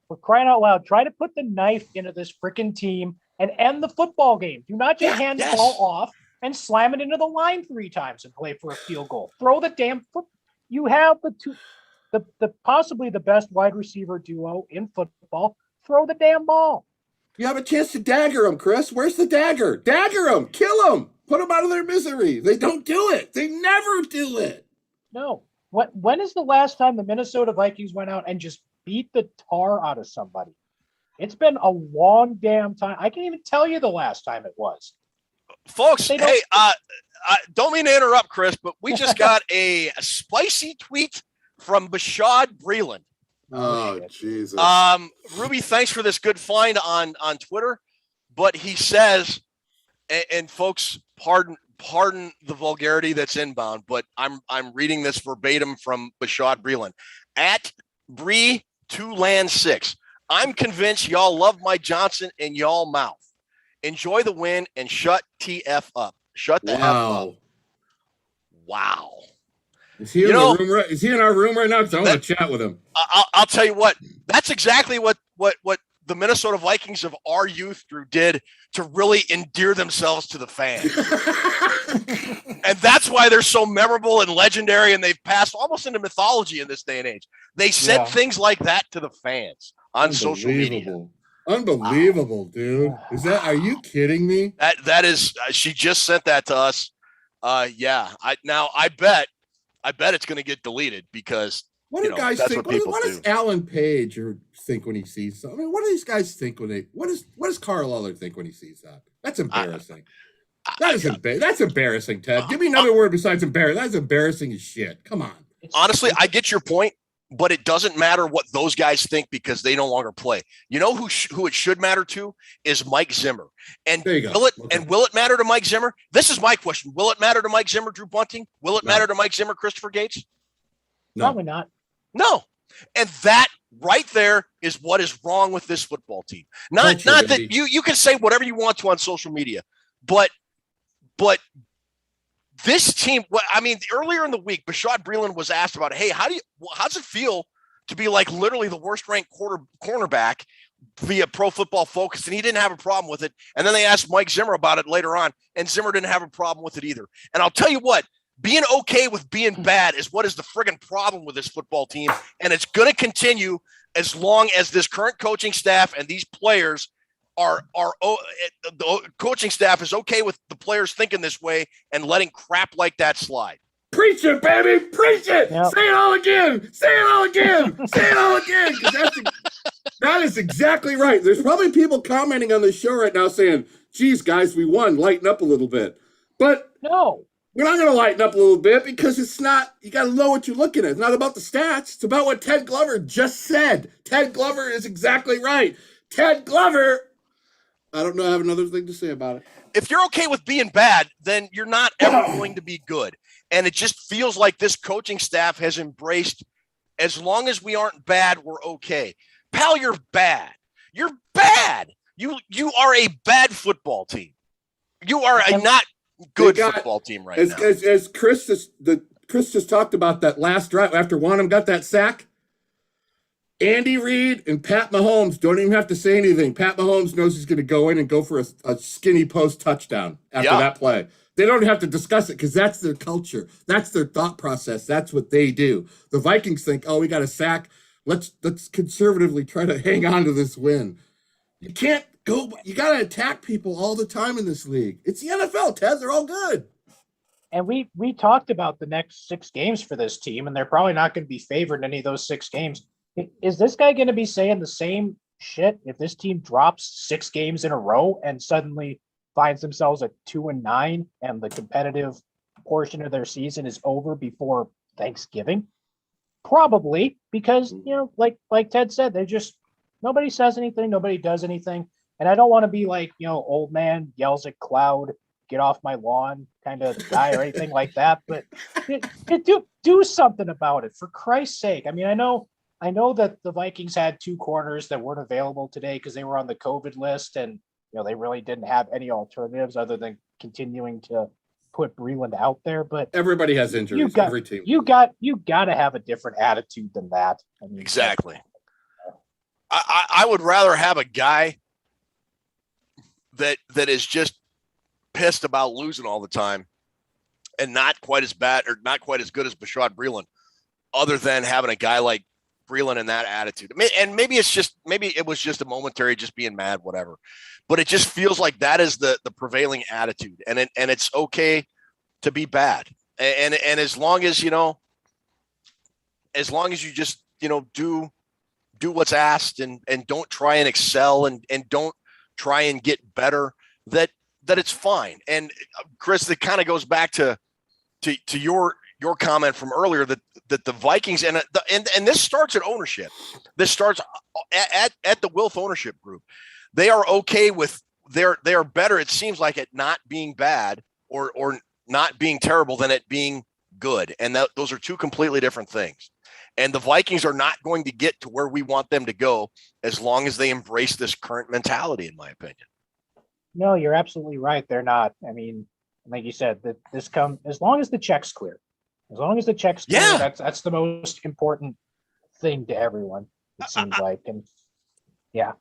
For crying out loud, try to put the knife into this freaking team and end the football game. Do not just hand the ball off and slam it into the line 3 times and play for a field goal. Throw the damn foot. You have the possibly the best wide receiver duo in football. Throw the damn ball. You have a chance to dagger them, Chris. Where's the dagger? Dagger them. Kill them. Put them out of their misery. They don't do it. They never do it. No. When is the last time the Minnesota Vikings went out and just beat the tar out of somebody? It's been a long damn time. I can't even tell you the last time it was. Folks, hey, I don't mean to interrupt, Chris, but we just got a spicy tweet from Bashad Breeland. Oh, Jesus. Ruby, thanks for this good find on Twitter. But he says, and folks, pardon the vulgarity that's inbound, but I'm reading this verbatim from Bashad Breeland. At Bree2Land6, I'm convinced y'all love Mike Johnson in y'all mouth. Enjoy the win and shut TF up. Shut the F up. Wow. Is he in the room? Is he in our room right now? Because I want to chat with him. I'll tell you what. That's exactly what the Minnesota Vikings of our youth did to really endear themselves to the fans. And that's why they're so memorable and legendary, and they've passed almost into mythology in this day and age. They said things like that to the fans on social media. Unbelievable, dude. Are you kidding me? That is, she just sent that to us. Yeah. I bet it's going to get deleted because what do guys think? What does Alan Page think when he sees something? I mean, what do these guys think when what does Carl Eller think when he sees that? That's embarrassing. That's embarrassing, Ted. Give me another word besides embarrassing. That's embarrassing as shit. Come on. Honestly, I get your point, but it doesn't matter what those guys think because they no longer play. You know who it should matter to is Mike Zimmer. And will it matter to Mike Zimmer? This is my question. Will it matter to Mike Zimmer, Drew Bunting? Will it matter to Mike Zimmer, Christopher Gates? No. Probably not. No. And that right there is what is wrong with this football team. Not that you can say whatever you want to on social media, but this team, I mean, earlier in the week, Bashad Breeland was asked about, hey, how's it feel to be like literally the worst ranked cornerback via Pro Football Focus? And he didn't have a problem with it. And then they asked Mike Zimmer about it later on, and Zimmer didn't have a problem with it either. And I'll tell you what, being okay with being bad is what is the friggin' problem with this football team. And it's going to continue as long as this current coaching staff and these players the coaching staff is okay with the players thinking this way and letting crap like that slide. Preach it, baby. Preach it. Yep. Say it all again. Say it all again. Say it all again. That is exactly right. There's probably people commenting on the show right now saying, geez, guys, we won. Lighten up a little bit. But no, we're not going to lighten up a little bit because it's not, you got to know what you're looking at. It's not about the stats. It's about what Ted Glover just said. Ted Glover is exactly right. Ted Glover. I don't know. I have another thing to say about it. If you're okay with being bad, then you're not ever going to be good. And it just feels like this coaching staff has embraced, as long as we aren't bad, we're okay. Pal, you're bad. You're bad. You are a bad football team. You are a not good football team right now. As Chris just talked about that last drive after Wanham got that sack. Andy Reid and Pat Mahomes don't even have to say anything. Pat Mahomes knows he's going to go in and go for a skinny post touchdown after that play. They don't have to discuss it because that's their culture. That's their thought process. That's what they do. The Vikings think, oh, we got a sack. Let's conservatively try to hang on to this win. You can't go. You got to attack people all the time in this league. It's the NFL, Ted. They're all good. And we talked about the next 6 games for this team, and they're probably not going to be favored in any of those 6 games. Is this guy going to be saying the same shit if this team drops 6 games in a row and suddenly finds themselves at 2-9 and the competitive portion of their season is over before Thanksgiving? Probably, because, like Ted said, nobody says anything, nobody does anything. And I don't want to be like, old man yells at cloud, get off my lawn kind of guy or anything like that. But do something about it, for Christ's sake. I mean, I know that the Vikings had 2 corners that weren't available today because they were on the COVID list, and they really didn't have any alternatives other than continuing to put Breland out there. But everybody has injuries. Every team. You got to have a different attitude than that. I mean, exactly. I would rather have a guy that is just pissed about losing all the time and not quite as bad or not quite as good as Bashaud Breeland, other than having a guy like Breeland in that attitude. And maybe it was just a momentary, just being mad, whatever. But it just feels like that is the prevailing attitude, and it's okay to be bad. And as long as you just do what's asked and don't try and excel and don't try and get better, that it's fine. And Chris, that kind of goes back to your comment from earlier that the Vikings and this starts at ownership. This starts at the Wilf ownership group. They are okay with they are better, it seems like, at not being bad or not being terrible than at being good. And those are 2 completely different things. And the Vikings are not going to get to where we want them to go as long as they embrace this current mentality, in my opinion. No, you're absolutely right. They're not. I mean, like you said, that this comes as long as the check's clear. As long as the check's clear, that's the most important thing to everyone, it seems like. And yeah.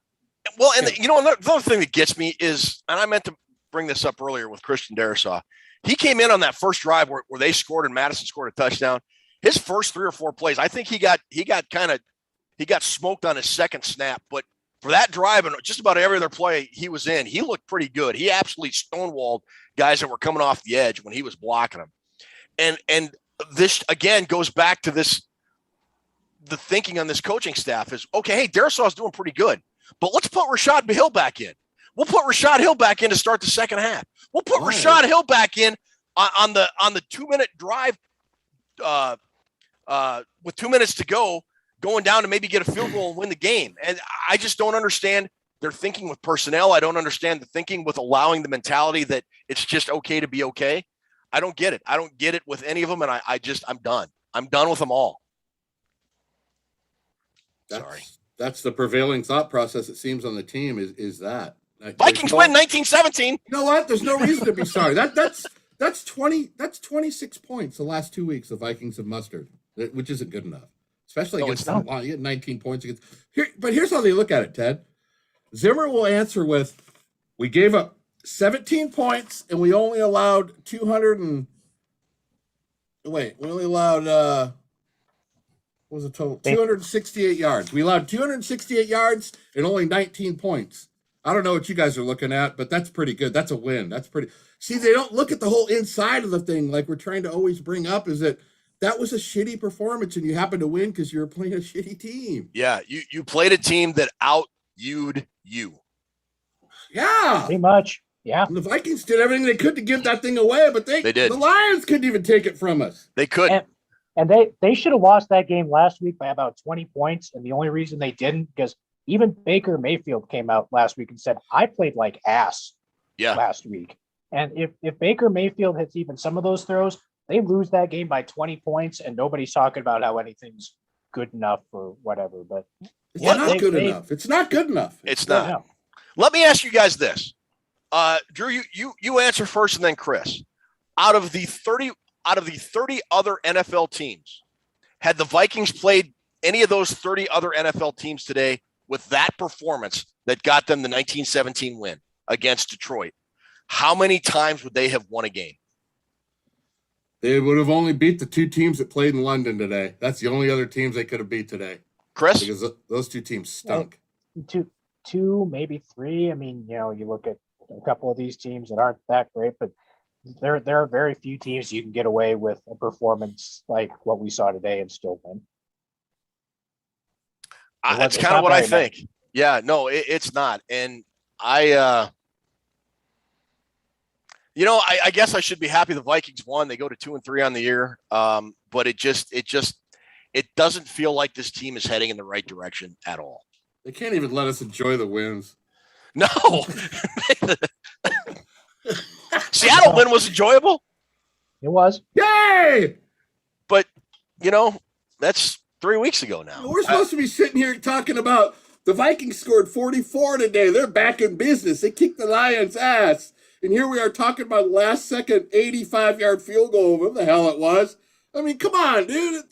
Well, and another thing that gets me is, and I meant to bring this up earlier with Christian Darasaw. He came in on that first drive where they scored and Madison scored a touchdown. His first 3 or 4 plays, I think he got smoked on his second snap. But for that drive and just about every other play he was in, he looked pretty good. He absolutely stonewalled guys that were coming off the edge when he was blocking them. And this again goes back to the thinking on this coaching staff is, okay, hey, Darasaw's doing pretty good, but let's put Rashad Hill back in. We'll put Rashad Hill back in to start the second half. We'll put Rashad Hill back in on the 2-minute drive with 2 minutes to go, going down to maybe get a field goal and win the game. And I just don't understand their thinking with personnel. I don't understand the thinking with allowing the mentality that it's just okay to be okay. I don't get it. I don't get it with any of them. And I'm done. I'm done with them all. Sorry. That's the prevailing thought process, it seems, on the team is that. Vikings win 19-17. You know what? There's no reason to be sorry. That's 26 points the last 2 weeks the Vikings have mustered, which isn't good enough. Especially against them. You had 19 points against but here's how they look at it, Ted. Zimmer will answer with, we gave up 17 points and we only allowed what was the total? 268 yards. We allowed 268 yards and only 19 points. I don't know what you guys are looking at, but that's pretty good. That's a win. That's pretty. See, they don't look at the whole inside of the thing like we're trying to always bring up, is that was a shitty performance and you happened to win because you were playing a shitty team. Yeah, you played a team that out-viewed you. Yeah. Pretty much. Yeah. And the Vikings did everything they could to give that thing away, but they did. The Lions couldn't even take it from us. They couldn't. And they should have lost that game last week by about 20 points. And the only reason they didn't, because even Baker Mayfield came out last week and said, I played like ass Yeah. last week. And if Baker Mayfield hits even some of those throws, they lose that game by 20 points, and nobody's talking about how anything's good enough or whatever. But It's not good enough. It's not good enough. It's not. Let me ask you guys this. Drew, you answer first and then Chris. Out of the 30 other NFL teams, had the Vikings played any of those 30 other NFL teams today with that performance that got them the 1917 win against Detroit, how many times would they have won a game? They would have only beat the two teams that played in London today. That's the only other teams they could have beat today. Chris? Because those two teams stunk. Two, maybe three. I mean, you look at a couple of these teams that aren't that great, but there are very few teams you can get away with a performance like what we saw today and still win. That's kind of what I think. Yeah, no, it's not. And I guess I should be happy the Vikings won. They go to 2-3 on the year. But it doesn't feel like this team is heading in the right direction at all. They can't even let us enjoy the wins. No. Seattle win was enjoyable. It was. Yay! But, that's 3 weeks ago now. We're supposed to be sitting here talking about the Vikings scored 44 today. They're back in business. They kicked the Lions' ass. And here we are talking about last-second 85-yard field goal, whatever the hell it was. I mean, come on, dude.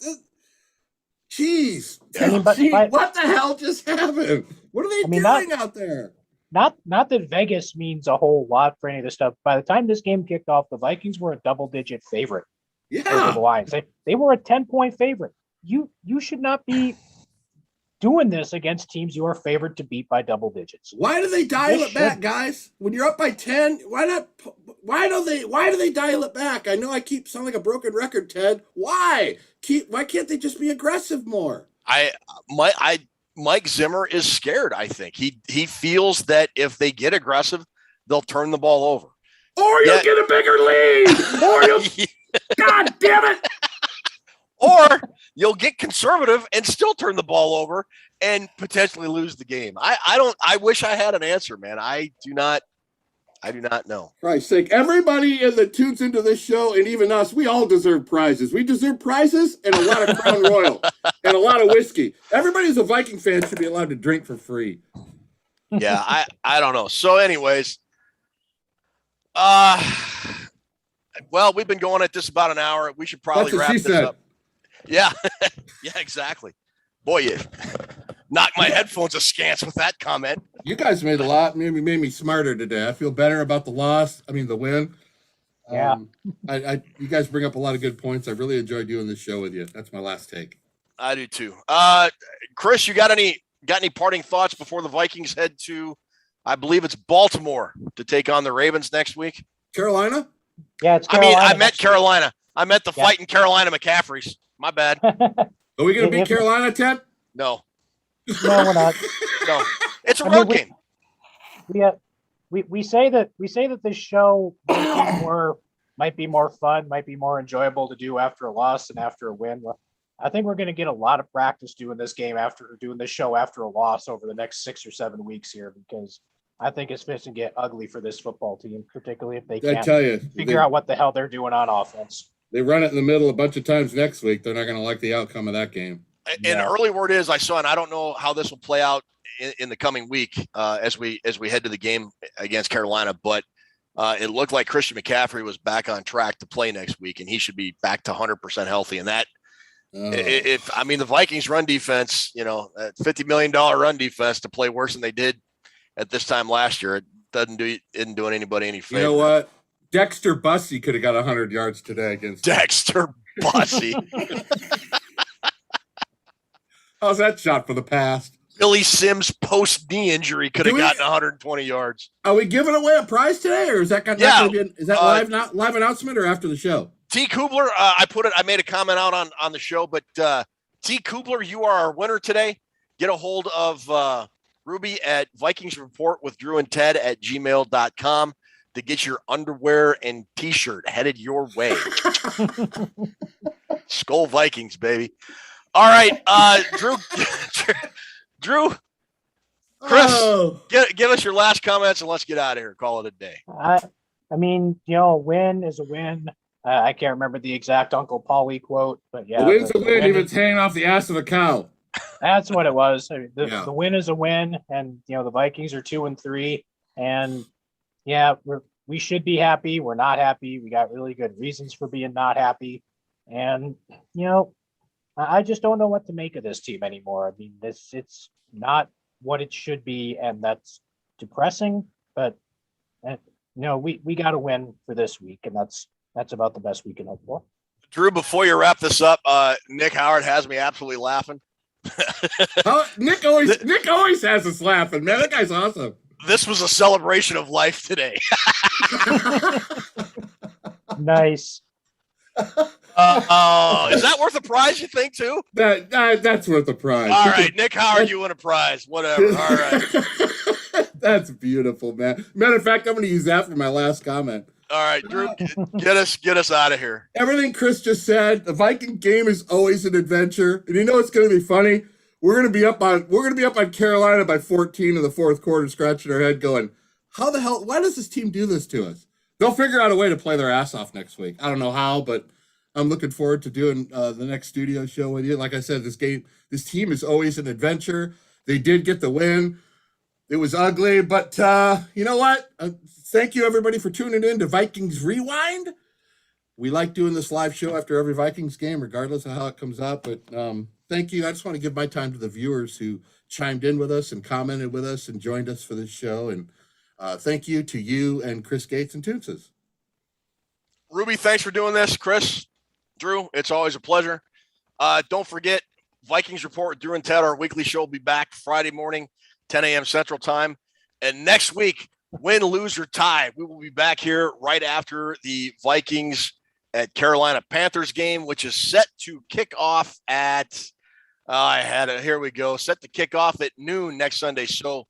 Jeez. What the hell just happened? What are they doing out there? Not that Vegas means a whole lot for any of this stuff. By the time this game kicked off, the Vikings were a double-digit favorite over the Lions. They were a 10-point favorite. You should not be doing this against teams you are favored to beat by double digits. Why do they dial it back, guys? When you're up by 10, why do they dial it back? I know I keep sounding like a broken record, Ted. Why can't they just be aggressive more? Mike Zimmer is scared, I think. He feels that if they get aggressive, they'll turn the ball over. Or you'll get a bigger lead. Or you'll God damn it. Or you'll get conservative and still turn the ball over and potentially lose the game. I wish I had an answer, man. I do not know. Christ's sake, everybody that tunes into this show, and even us, we all deserve prizes. We deserve prizes and a lot of Crown Royal and a lot of whiskey. Everybody who's a Viking fan should be allowed to drink for free. Yeah, I don't know. So anyways, well, we've been going at this about an hour. We should probably wrap this up. Yeah. Yeah, exactly. Boy, you knocked my headphones askance with that comment. You guys made me smarter today. I feel better about the win. Yeah. You guys bring up a lot of good points. I really enjoyed doing this show with you. That's my last take. I do too. Chris, you got any parting thoughts before the Vikings head to, I believe it's Baltimore, to take on the Ravens next week? Carolina? Yeah, it's Carolina. I meant Carolina. I meant the fighting Carolina McCaffreys. My bad. Are we going to beat Carolina, Ted? No. No, we're not. No. It's a road game. We say that this show might be more fun, might be more enjoyable to do after a loss than after a win. Well, I think we're going to get a lot of practice doing this show after a loss over the next 6 or 7 weeks here, because I think it's going to get ugly for this football team, particularly if they can't figure out what the hell they're doing on offense. They run it in the middle a bunch of times next week. They're not going to like the outcome of that game. And early word is I saw, and I don't know how this will play out in the coming week as we head to the game against Carolina, but it looked like Christian McCaffrey was back on track to play next week, and he should be back to 100% healthy. And that, the Vikings run defense, $50 million run defense to play worse than they did at this time last year, it isn't doing anybody any favor. You know what? Dexter Bussey could have got 100 yards today against Dexter Bussey. How's that shot for the past? Billy Sims post-knee injury could have gotten 120 yards. Are we giving away a prize today, or is that live announcement or after the show? T. Kubler, I made a comment out on the show, but T. Kubler, you are our winner today. Get a hold of Ruby at Vikings Report with Drew and Ted at gmail.com to get your underwear and t-shirt headed your way. Skull Vikings, baby. All right, Drew, Chris, Oh. give us your last comments and let's get out of here. Call it a day. I mean, a win is a win. I can't remember the exact Uncle Paulie quote, but yeah, A win's a the win win if is- it's hanging off the ass of a cow. that's what it was. I mean, Yeah. the win is a win, and the Vikings are 2-3, and yeah, we should be happy. We're not happy. We got really good reasons for being not happy, and I just don't know what to make of this team anymore. I mean, it's not what it should be, and that's depressing. But we got to win for this week, and that's about the best we can hope for. Drew, before you wrap this up, Nick Howard has me absolutely laughing. Nick always has us laughing, man. That guy's awesome. This was a celebration of life today. Nice. Is that worth a prize, you think, too? That's worth the prize. All right, Nick Howard, you win a prize. Whatever. All right. That's beautiful, man. Matter of fact, I'm going to use that for my last comment. All right, Drew, get us out of here. Everything Chris just said, the Viking game is always an adventure. And it's going to be funny. We're going to be up on Carolina by 14 in the fourth quarter, scratching our head going, how the hell, why does this team do this to us? They'll figure out a way to play their ass off next week. I don't know how, but I'm looking forward to doing the next studio show with you. Like I said, this team is always an adventure. They did get the win. It was ugly, but you know what? Thank you, everybody, for tuning in to Vikings Rewind. We like doing this live show after every Vikings game, regardless of how it comes out. But thank you. I just want to give my time to the viewers who chimed in with us and commented with us and joined us for this show. And thank you to you and Chris Gates and Toonses. Ruby, thanks for doing this. Chris, Drew, it's always a pleasure. Don't forget, Vikings Report with Drew and Ted, our weekly show, will be back Friday morning, 10 a.m. Central Time. And next week, win, lose, or tie, we will be back here right after the Vikings at Carolina Panthers game, which is set to kick off at, here we go, set to kick off at noon next Sunday. So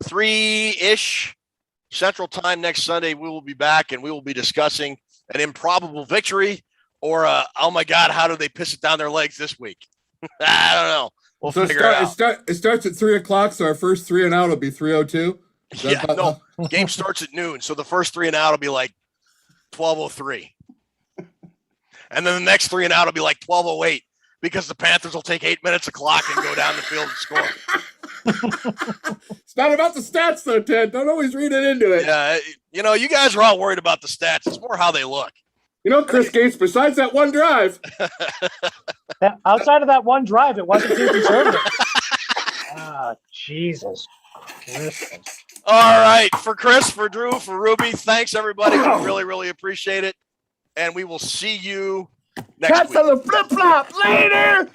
3-ish Central Time next Sunday, we will be back and we will be discussing an improbable victory or oh my God, how do they piss it down their legs this week? I don't know. We'll figure it out. It starts at 3:00, so our first 3 and out will be 3:02. Yeah, no, game starts at noon, so the first 3 and out will be like 12:03. And then the next 3 and out will be like 12:08 because the Panthers will take 8 minutes of clock and go down the field and score. It's not about the stats, though, Ted. Don't always read it into it. Yeah, you guys are all worried about the stats. It's more how they look. Chris Gates, besides that one drive. Outside of that one drive, it wasn't too conservative. Jesus Christmas. All right. For Chris, for Drew, for Ruby, thanks, everybody. We really, really appreciate it. And we will see you next week. Cats on the flip-flop later.